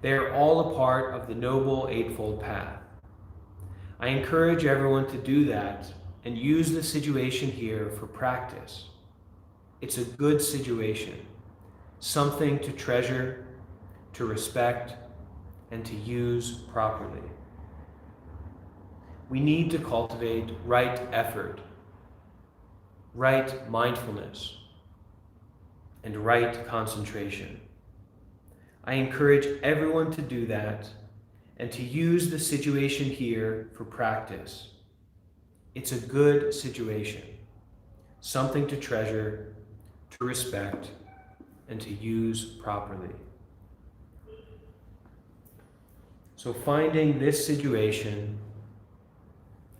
[SPEAKER 1] They are all a part of the Noble Eightfold Path. I encourage everyone to do that and use the situation here for practice. It's a good situation, something to treasure, to respect, and to use properly. We need to cultivate right effort, right mindfulness, and right concentration. I encourage everyone to do that and to use the situation here for practice. It's a good situation, something to treasure, to respect, and to use properly. So finding this situation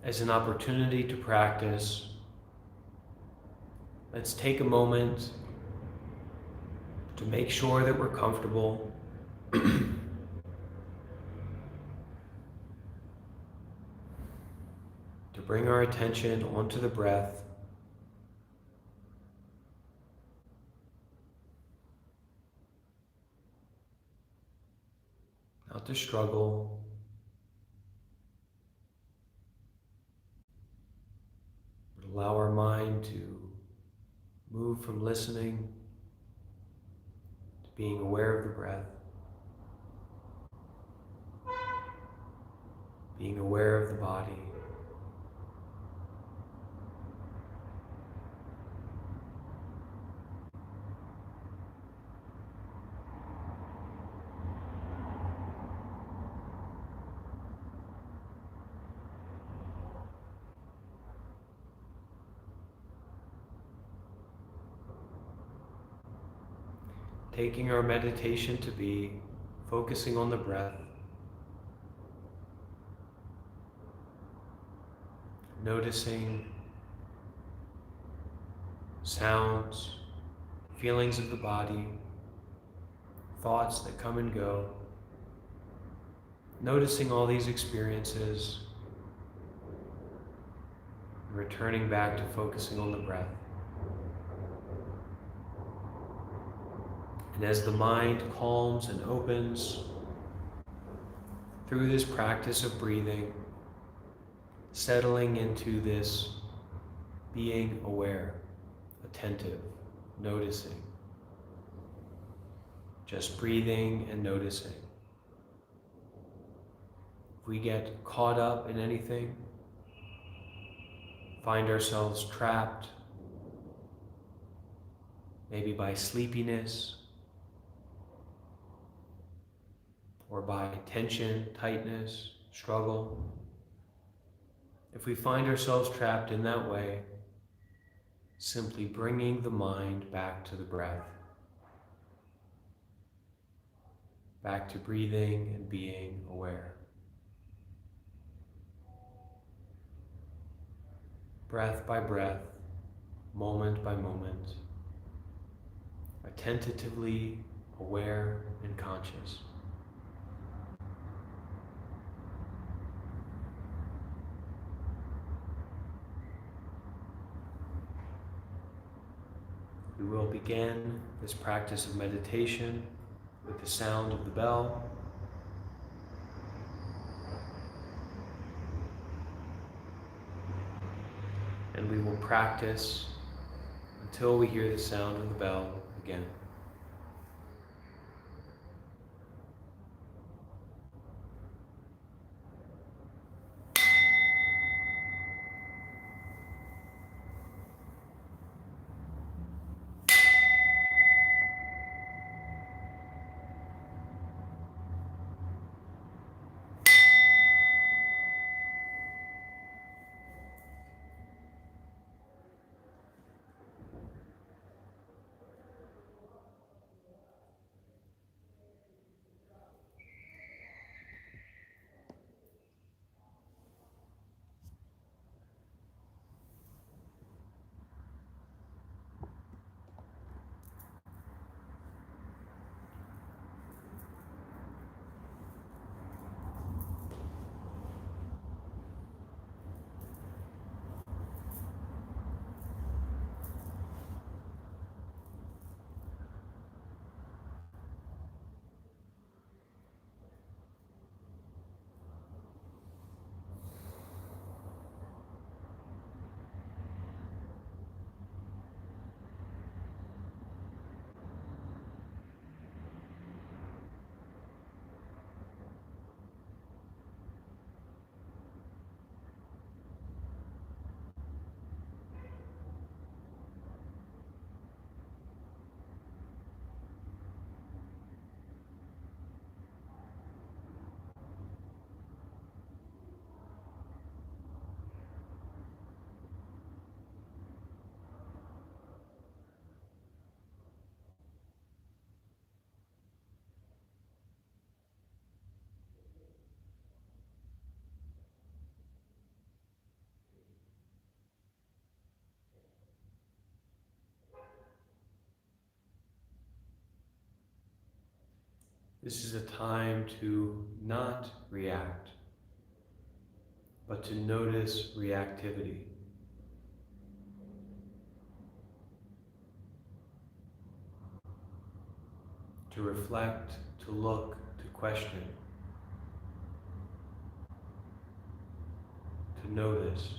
[SPEAKER 1] as an opportunity to practice, let's take a moment to make sure that we're comfortable. To bring our attention onto the breath. Not to struggle. But allow our mind to move from listening to being aware of the breath. Being aware of the body. Taking our meditation to be focusing on the breath. Noticing sounds, feelings of the body, thoughts that come and go. Noticing all these experiences, and returning back to focusing on the breath. And as the mind calms and opens through this practice of breathing, settling into this being aware, attentive, noticing, just breathing and noticing. If we get caught up in anything, find ourselves trapped, maybe by sleepiness, or by tension, tightness, struggle. If we find ourselves trapped in that way, simply bringing the mind back to the breath, back to breathing and being aware. Breath by breath, moment by moment, attentively aware and conscious. We will begin this practice of meditation with the sound of the bell. And we will practice until we hear the sound of the bell again. This is a time to not react, but to notice reactivity. To reflect, to look, to question, to notice.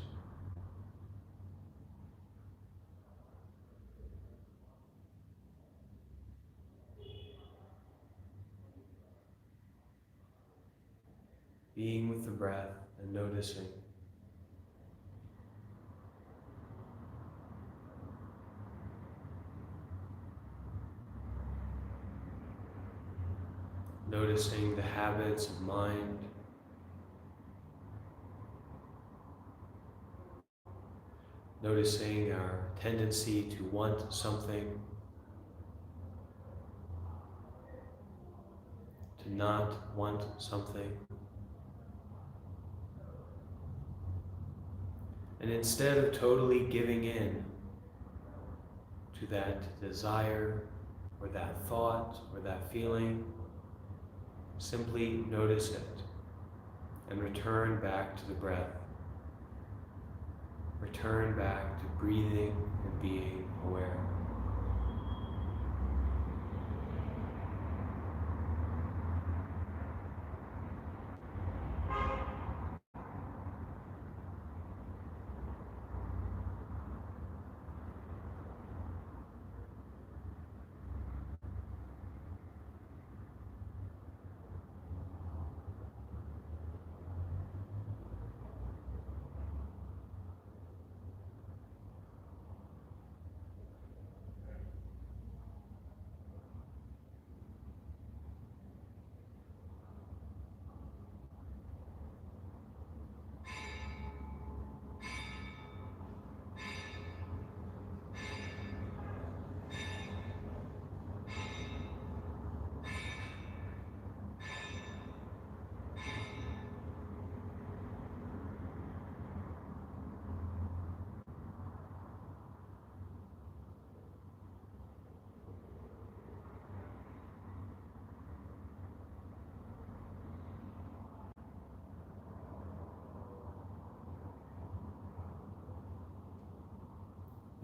[SPEAKER 1] Being with the breath and noticing. Noticing the habits of mind. Noticing our tendency to want something, to not want something. And instead of totally giving in to that desire or that thought or that feeling, simply notice it and return back to the breath. Return back to breathing and being aware.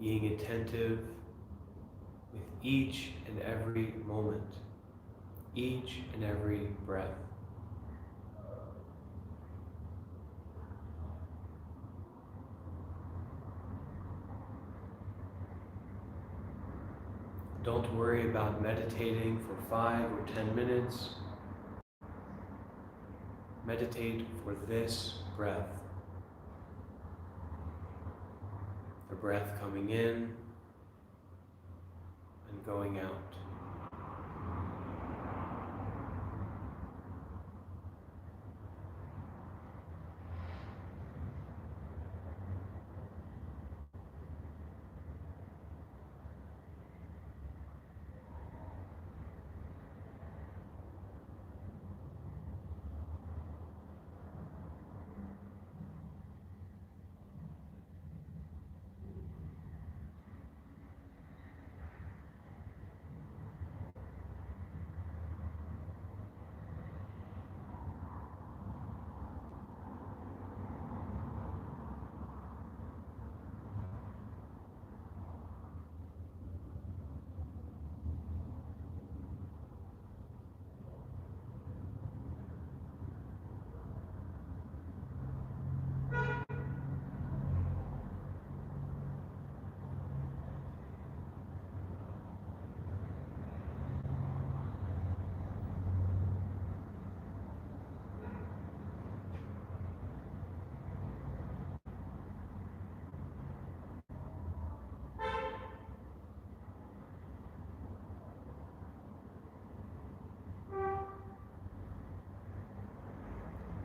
[SPEAKER 1] being attentive with each and every moment, each and every breath. Don't worry about meditating for 5 or 10 minutes. Meditate for this breath. The breath coming in and going out.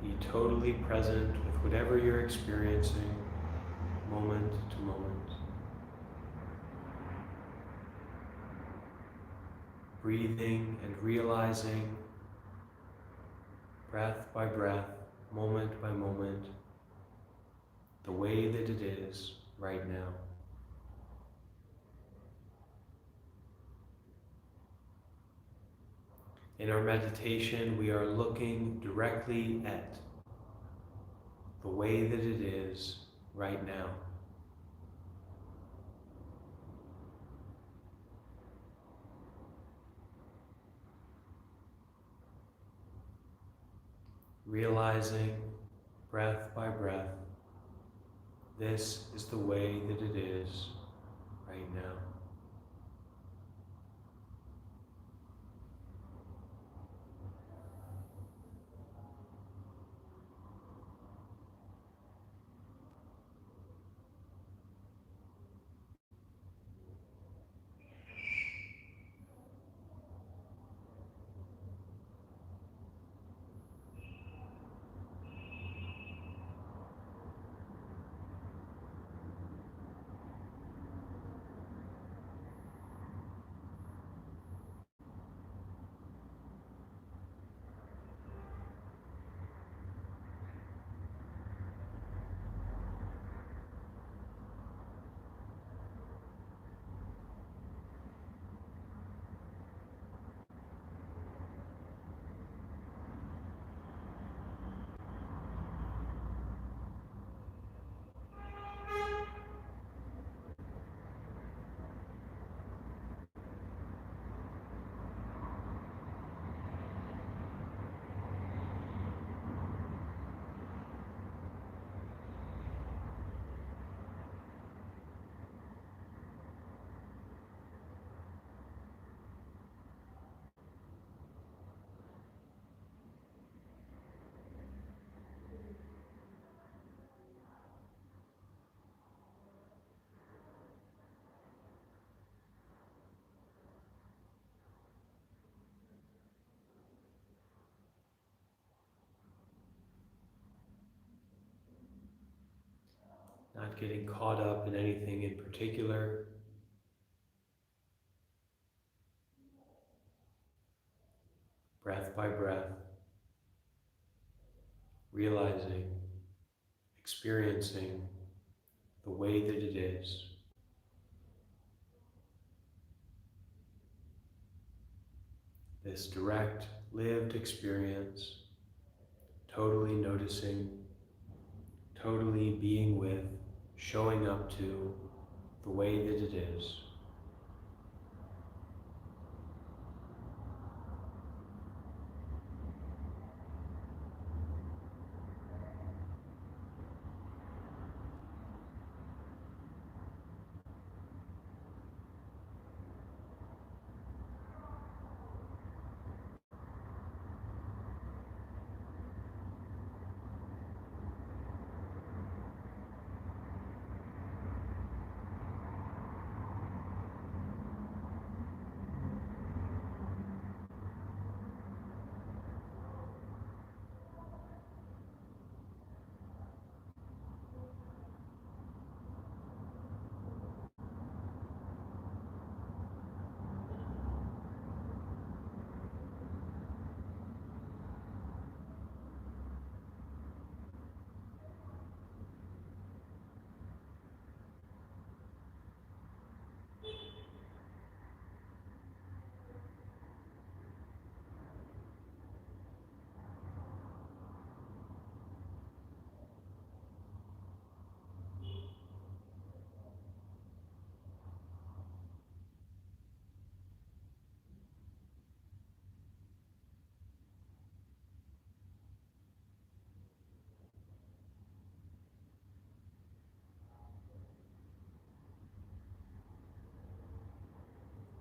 [SPEAKER 1] Be totally present with whatever you're experiencing, moment to moment. Breathing and realizing, breath by breath, moment by moment, the way that it is right now. In our meditation, we are looking directly at the way that it is right now. Realizing, breath by breath, this is the way that it is right now. Not getting caught up in anything in particular. Breath by breath, realizing, experiencing the way that it is. This direct, lived experience, totally noticing, totally being with, showing up to the way that it is.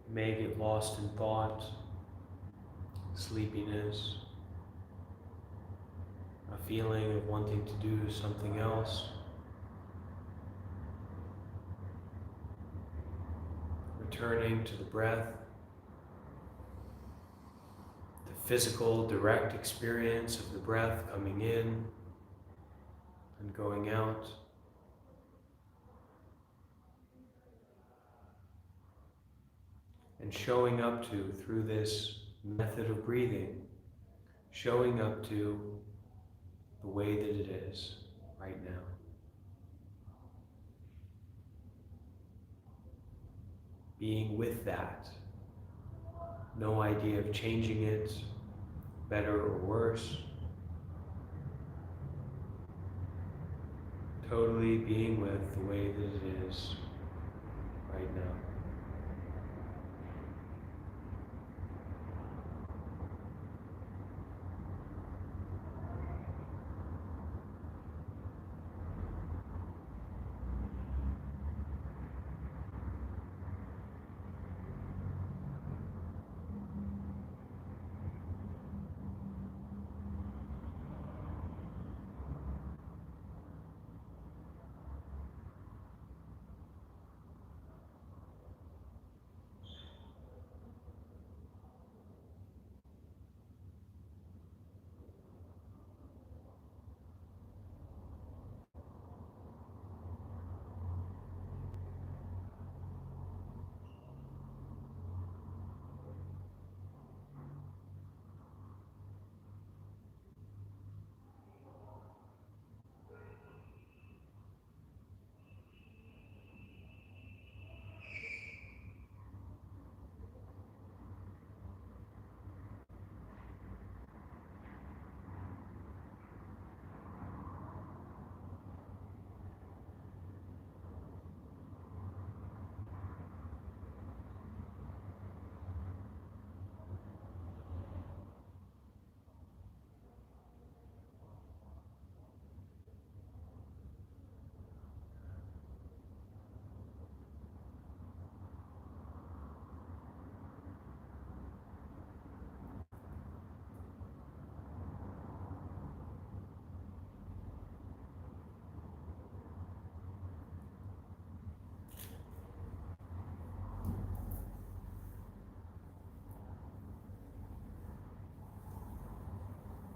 [SPEAKER 1] You may get lost in thought, sleepiness, a feeling of wanting to do something else. Returning to the breath, the physical, direct experience of the breath coming in and going out. And showing up to, through this method of breathing, showing up to the way that it is right now. Being with that. No idea of changing it, better or worse. Totally being with the way that it is right now.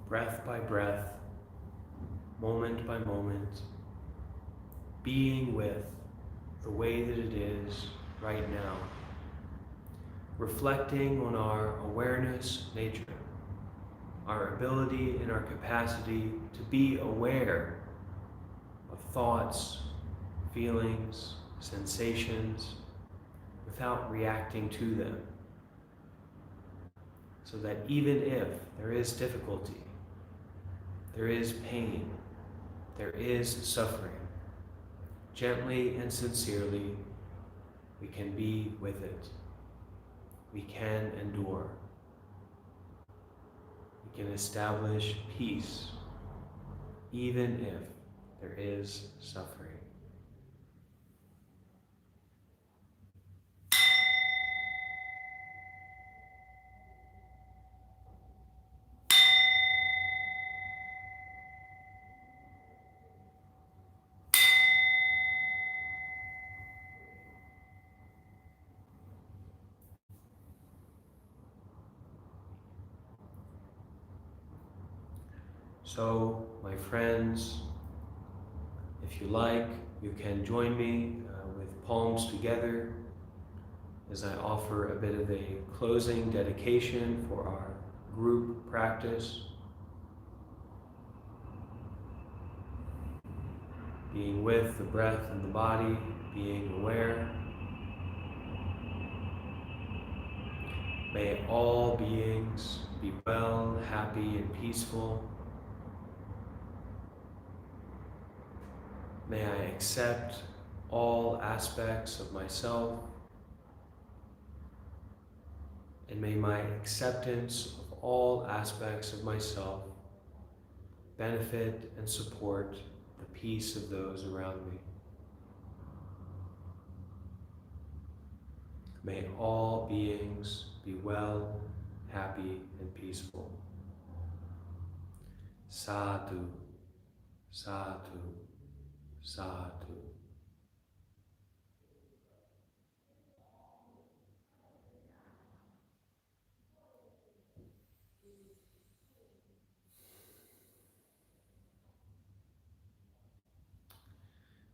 [SPEAKER 1] Breath by breath, moment by moment, being with the way that it is right now, reflecting on our awareness nature, our ability and our capacity to be aware of thoughts, feelings, sensations, without reacting to them. So that even if there is difficulty, there is pain, there is suffering, gently and sincerely We can be with it. We can endure. We can establish peace, even if there is suffering. So, my friends, if you like, you can join me with palms together as I offer a bit of a closing dedication for our group practice. Being with the breath and the body, being aware. May all beings be well, happy, and peaceful. May I accept all aspects of myself, and may my acceptance of all aspects of myself benefit and support the peace of those around me. May all beings be well, happy, and peaceful. Sadhu, sadhu, sadhu.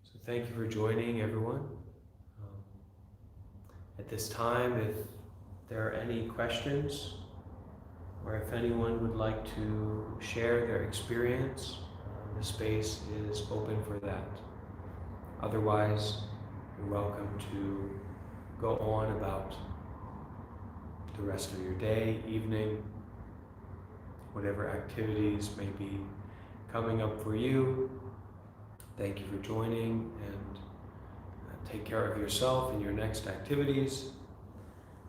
[SPEAKER 1] So thank you for joining, everyone. At this time, if there are any questions, or if anyone would like to share their experience, the space is open for that. Otherwise, you're welcome to go on about the rest of your day, evening, whatever activities may be coming up for you. Thank you for joining, and take care of yourself in your next activities.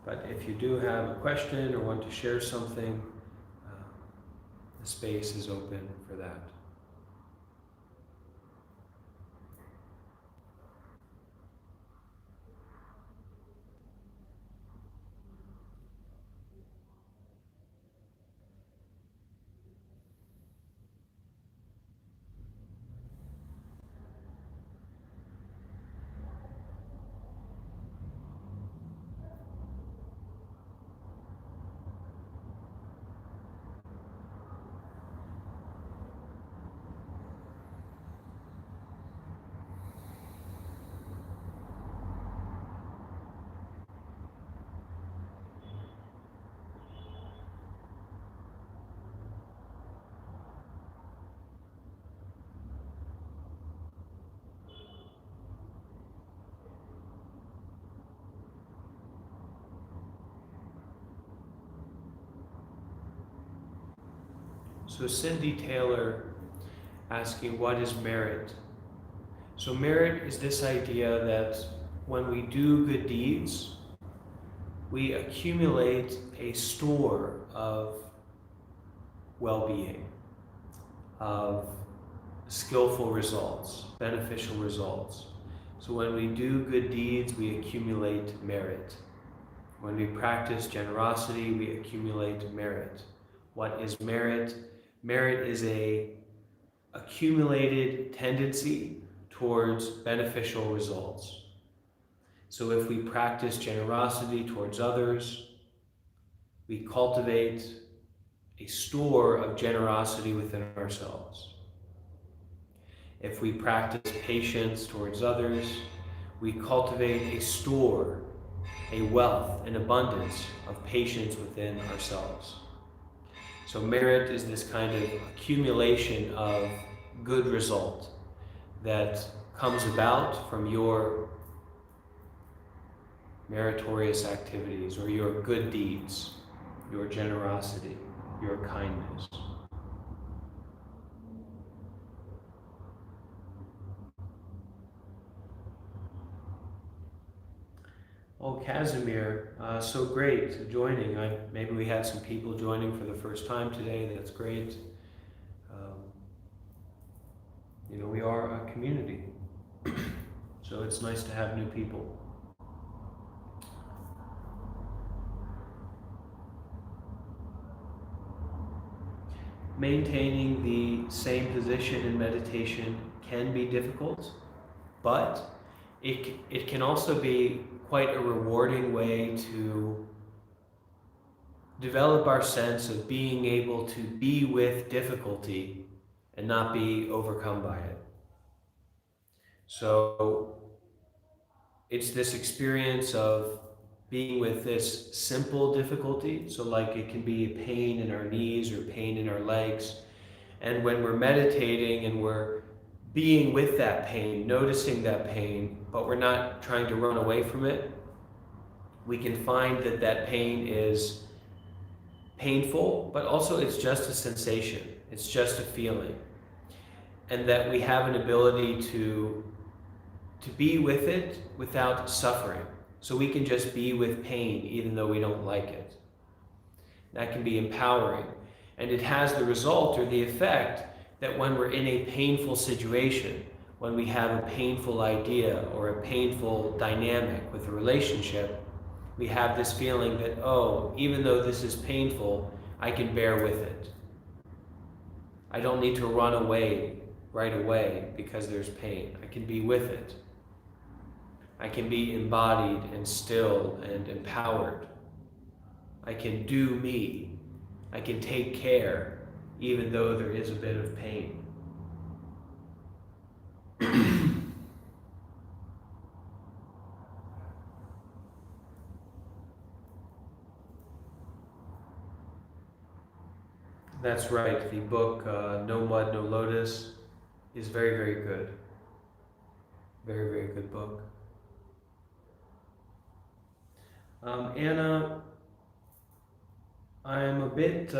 [SPEAKER 1] But if you do have a question or want to share something, the space is open for that. So Cindy Taylor asking, what is merit? So merit is this idea that when we do good deeds, we accumulate a store of well-being, of skillful results, beneficial results. So when we do good deeds, we accumulate merit. When we practice generosity, we accumulate merit. What is merit? Merit is a accumulated tendency towards beneficial results. So if we practice generosity towards others, we cultivate a store of generosity within ourselves. If we practice patience towards others, we cultivate a store, a wealth, an abundance of patience within ourselves. So merit is this kind of accumulation of good result that comes about from your meritorious activities or your good deeds, your generosity, your kindness. Oh, Casimir, so great joining. Maybe we had some people joining for the first time today. That's great. We are a community, so it's nice to have new people. Maintaining the same position in meditation can be difficult, but it can also be quite a rewarding way to develop our sense of being able to be with difficulty and not be overcome by it. So it's this experience of being with this simple difficulty. So like it can be pain in our knees or pain in our legs. And when we're meditating and we're being with that pain, noticing that pain, but we're not trying to run away from it, we can find that that pain is painful, but also it's just a sensation. It's just a feeling. And that we have an ability to be with it without suffering. So we can just be with pain even though we don't like it. That can be empowering. And it has the result or the effect that when we're in a painful situation, when we have a painful idea or a painful dynamic with a relationship, we have this feeling that, oh, even though this is painful, I can bear with it. I don't need to run away right away because there's pain. I can be with it. I can be embodied and still and empowered. I can do me. I can take care even though there is a bit of pain. That's right. The book No Mud, No Lotus is very, very good. Very, very good book. Anna, I'm a bit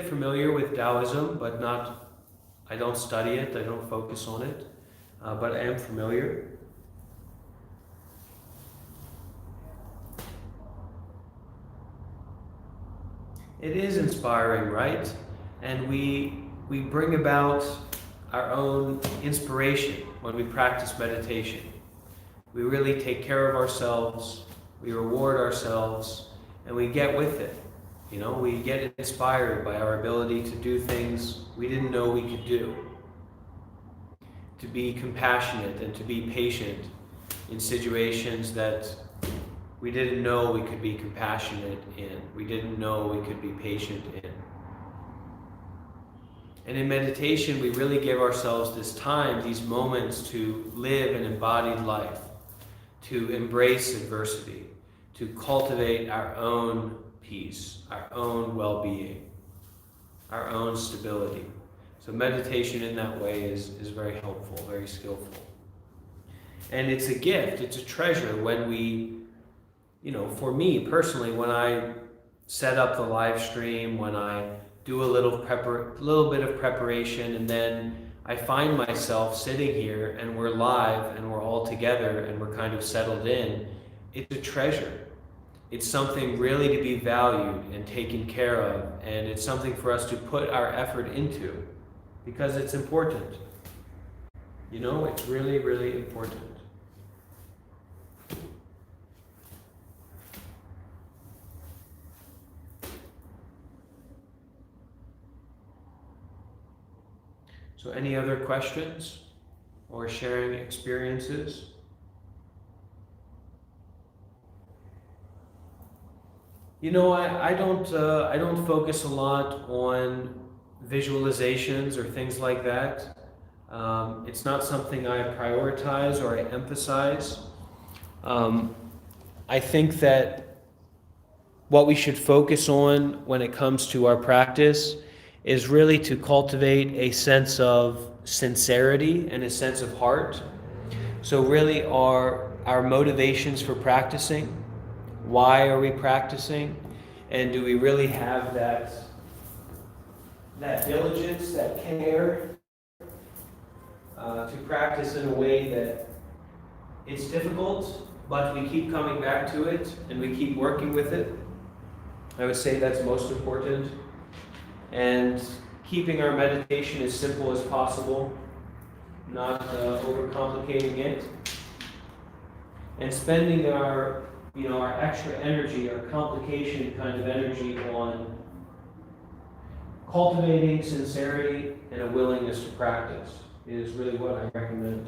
[SPEAKER 1] familiar with Taoism, but I don't study it, I don't focus on it, but I am familiar. It is inspiring, right? And we bring about our own inspiration when we practice meditation. We really take care of ourselves, we reward ourselves, and we get with it. We get inspired by our ability to do things we didn't know we could do. To be compassionate and to be patient in situations that we didn't know we could be compassionate in. We didn't know we could be patient in. And in meditation, we really give ourselves this time, these moments to live an embodied life, to embrace adversity, to cultivate our own peace, our own well-being, our own stability. So meditation in that way is very helpful, very skillful. And it's a gift, it's a treasure when we, for me personally, when I set up the live stream, when I do a little bit of preparation, and then I find myself sitting here and we're live and we're all together and we're kind of settled in, it's a treasure. It's something really to be valued and taken care of, and it's something for us to put our effort into because it's important. It's really, really important. So any other questions or sharing experiences? I don't focus a lot on visualizations or things like that. It's not something I prioritize or I emphasize. I think that what we should focus on when it comes to our practice is really to cultivate a sense of sincerity and a sense of heart. So really our motivations for practicing. Why are we practicing? And do we really have that diligence, that care to practice in a way that It's difficult, but we keep coming back to it and we keep working with it. I would say that's most important. And keeping our meditation as simple as possible, not overcomplicating it, and spending our extra energy, our complication kind of energy on cultivating sincerity and a willingness to practice is really what I recommend.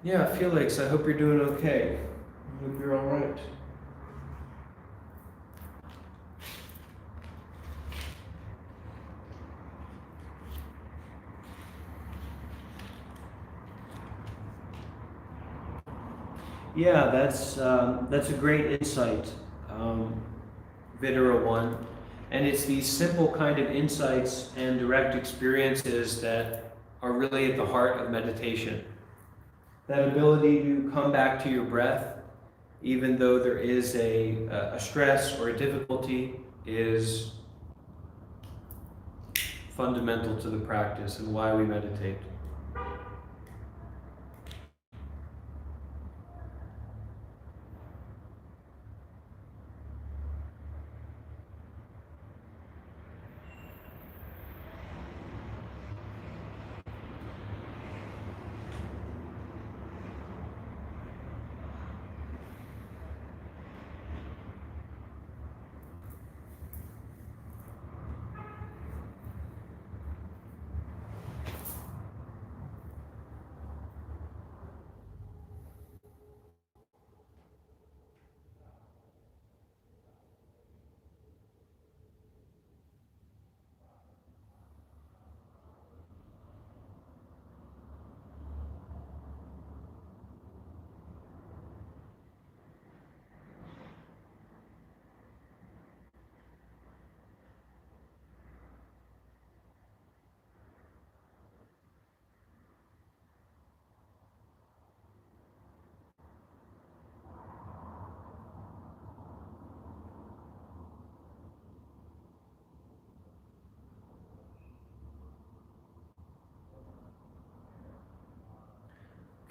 [SPEAKER 1] Yeah, Felix, I hope you're doing okay. I hope you're all right. Yeah, that's a great insight, Vidura one, and it's these simple kind of insights and direct experiences that are really at the heart of meditation. That ability to come back to your breath, even though there is a stress or a difficulty, is fundamental to the practice and why we meditate.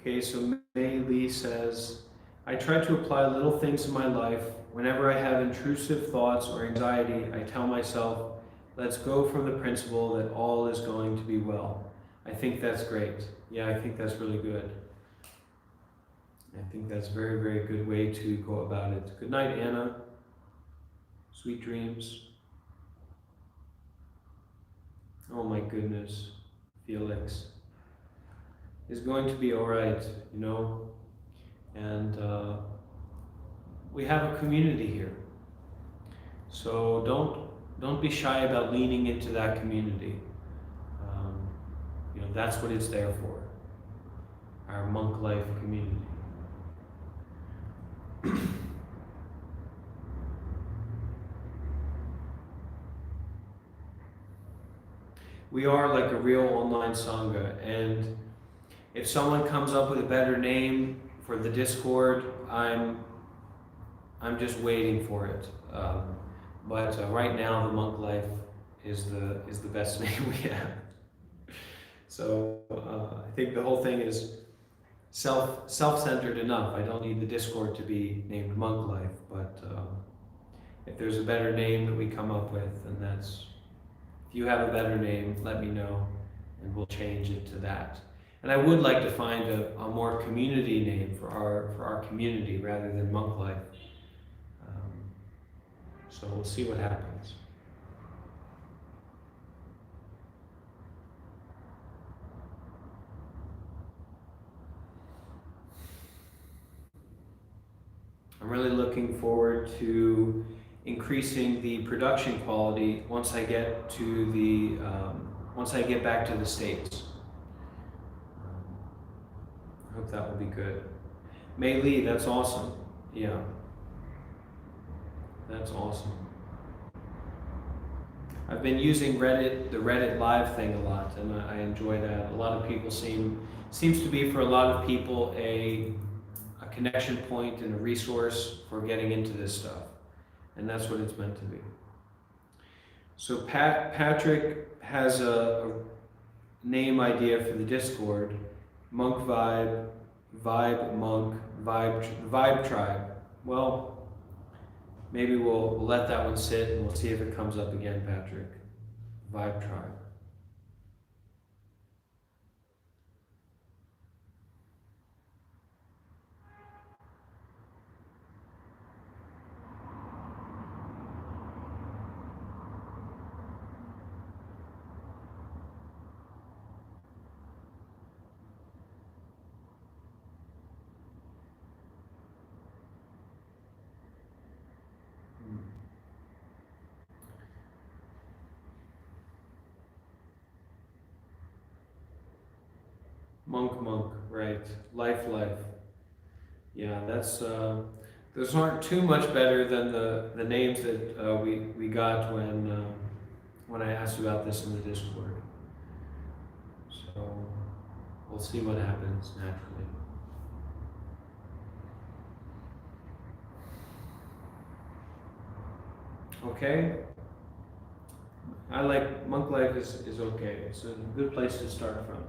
[SPEAKER 1] Okay, so Mei Lee says, I try to apply little things in my life. Whenever I have intrusive thoughts or anxiety, I tell myself, let's go from the principle that all is going to be well. I think that's great. Yeah, I think that's really good. I think that's a very, very good way to go about it. Good night, Anna. Sweet dreams. Oh my goodness, Felix is going to be all right, and we have a community here. So don't be shy about leaning into that community. That's what it's there for. Our monk life community. We are like a real online sangha, and if someone comes up with a better name for the Discord, I'm just waiting for it. But right now, the monk life is the best name we have. So I think the whole thing is self-centered enough. I don't need the Discord to be named Monk Life, but if there's a better name that we come up with, then that's. If you have a better name, let me know, and we'll change it to that. And I would like to find a more community name for our community rather than Monk Life. So we'll see what happens. I'm really looking forward to increasing the production quality once I get back to the States. I hope that will be good. Mei Lee, that's awesome. Yeah. That's awesome. I've been using Reddit, the Reddit Live thing a lot, and I enjoy that. A lot of people seems to be, for a lot of people, a connection point and a resource for getting into this stuff, and that's what it's meant to be. So Patrick has a name idea for the Discord: Monk Vibe, Vibe Monk, Vibe Tribe. Well, maybe we'll let that one sit and we'll see if it comes up again, Patrick. Vibe Tribe. Monk, right. Life. Yeah, that's, those aren't too much better than the names that we got when I asked about this in the Discord. So, we'll see what happens naturally. Okay? I like, Monk Life is okay. It's a good place to start from.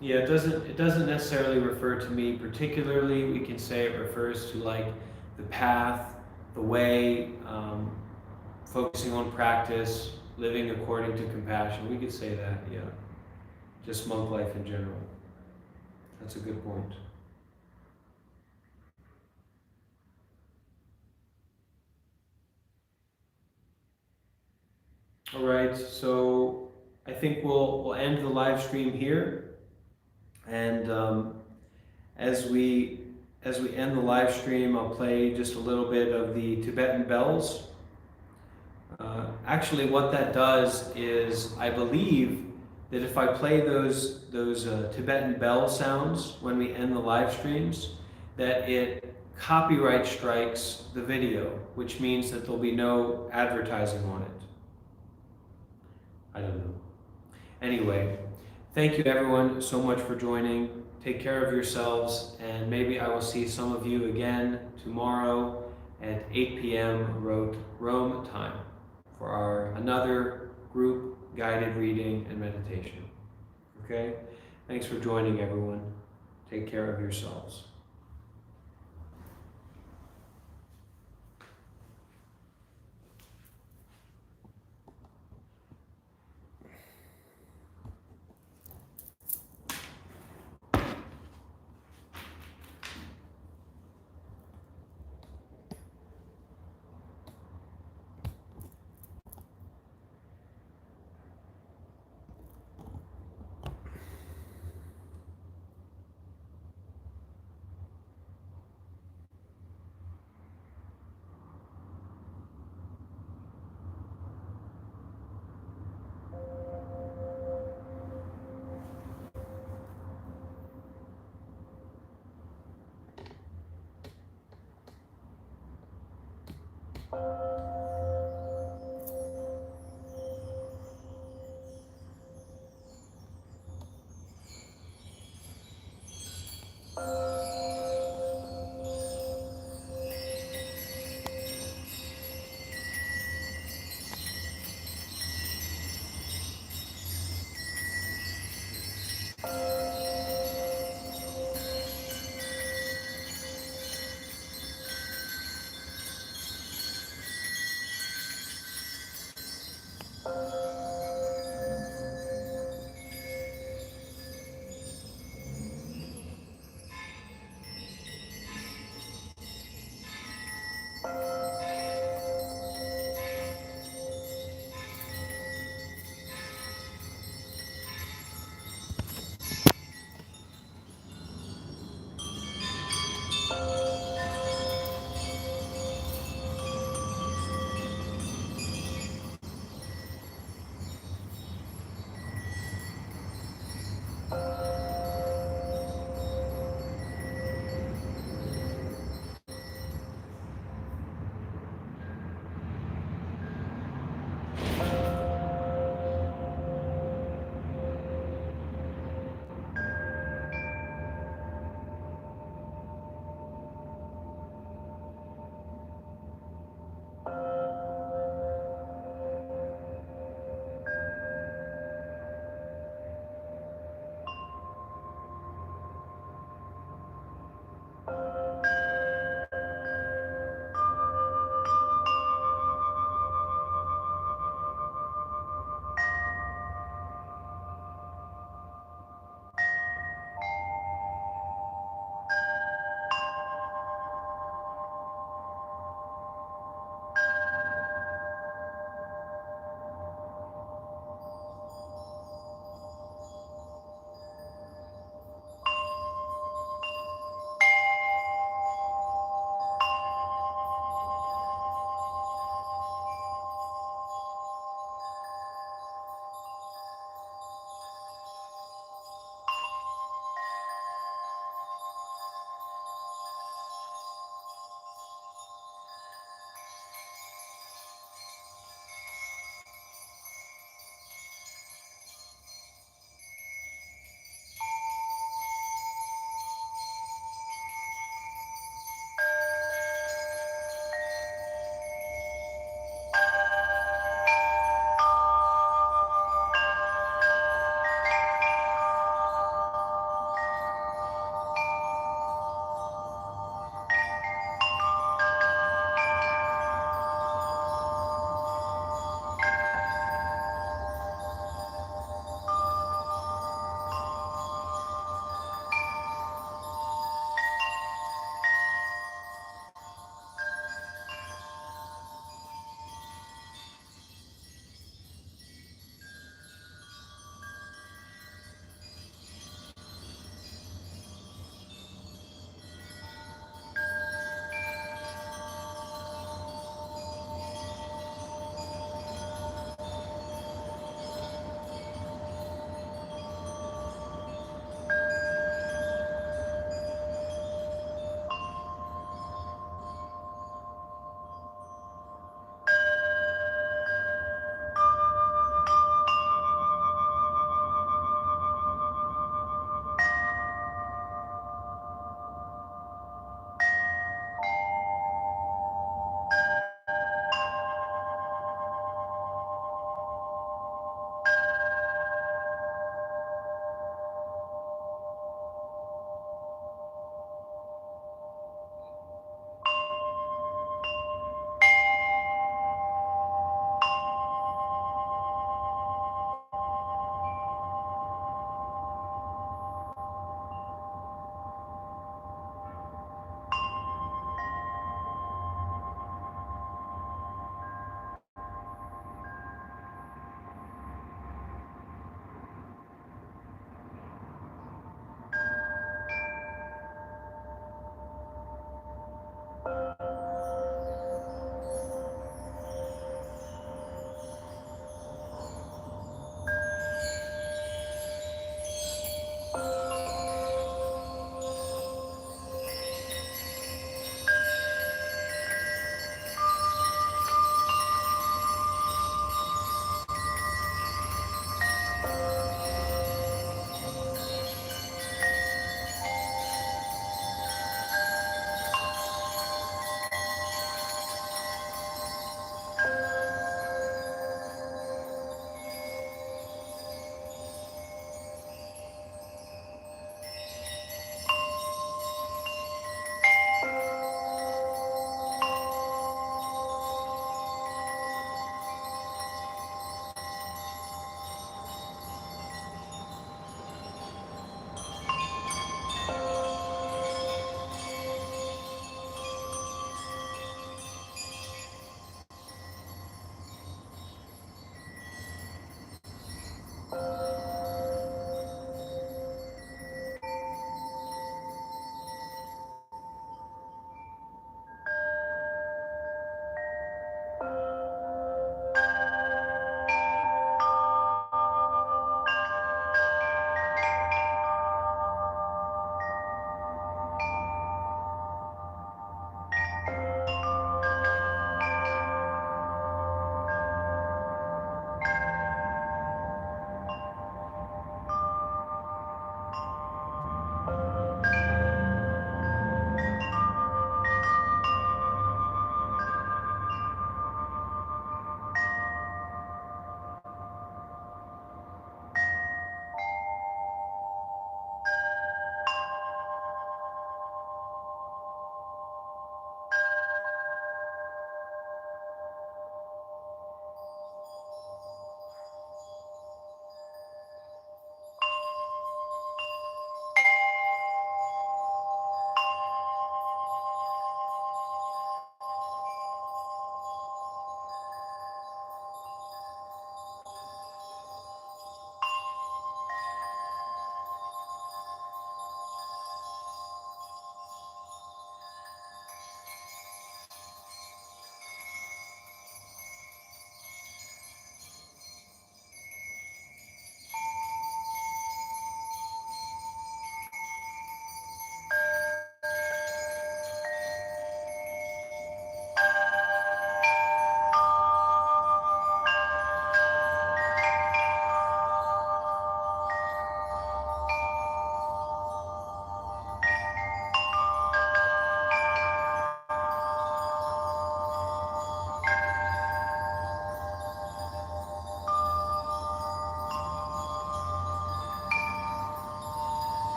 [SPEAKER 1] Yeah, it doesn't necessarily refer to me particularly. We can say it refers to like the path, the way, focusing on practice, living according to compassion. We could say that, yeah. Just monk life in general. That's a good point. All right, so I think we'll end the live stream here. And as we end the live stream, I'll play just a little bit of the Tibetan bells. Actually, what that does is, I believe that if I play those Tibetan bell sounds when we end the live streams, that it copyright strikes the video, which means that there'll be no advertising on it. I don't know. Anyway, thank you everyone so much for joining. Take care of yourselves, and maybe I will see some of you again tomorrow at 8 p.m. Rome time for our another group guided reading and meditation. Okay? Thanks for joining everyone. Take care of yourselves.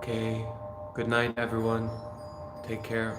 [SPEAKER 1] Okay. Good night, everyone. Take care.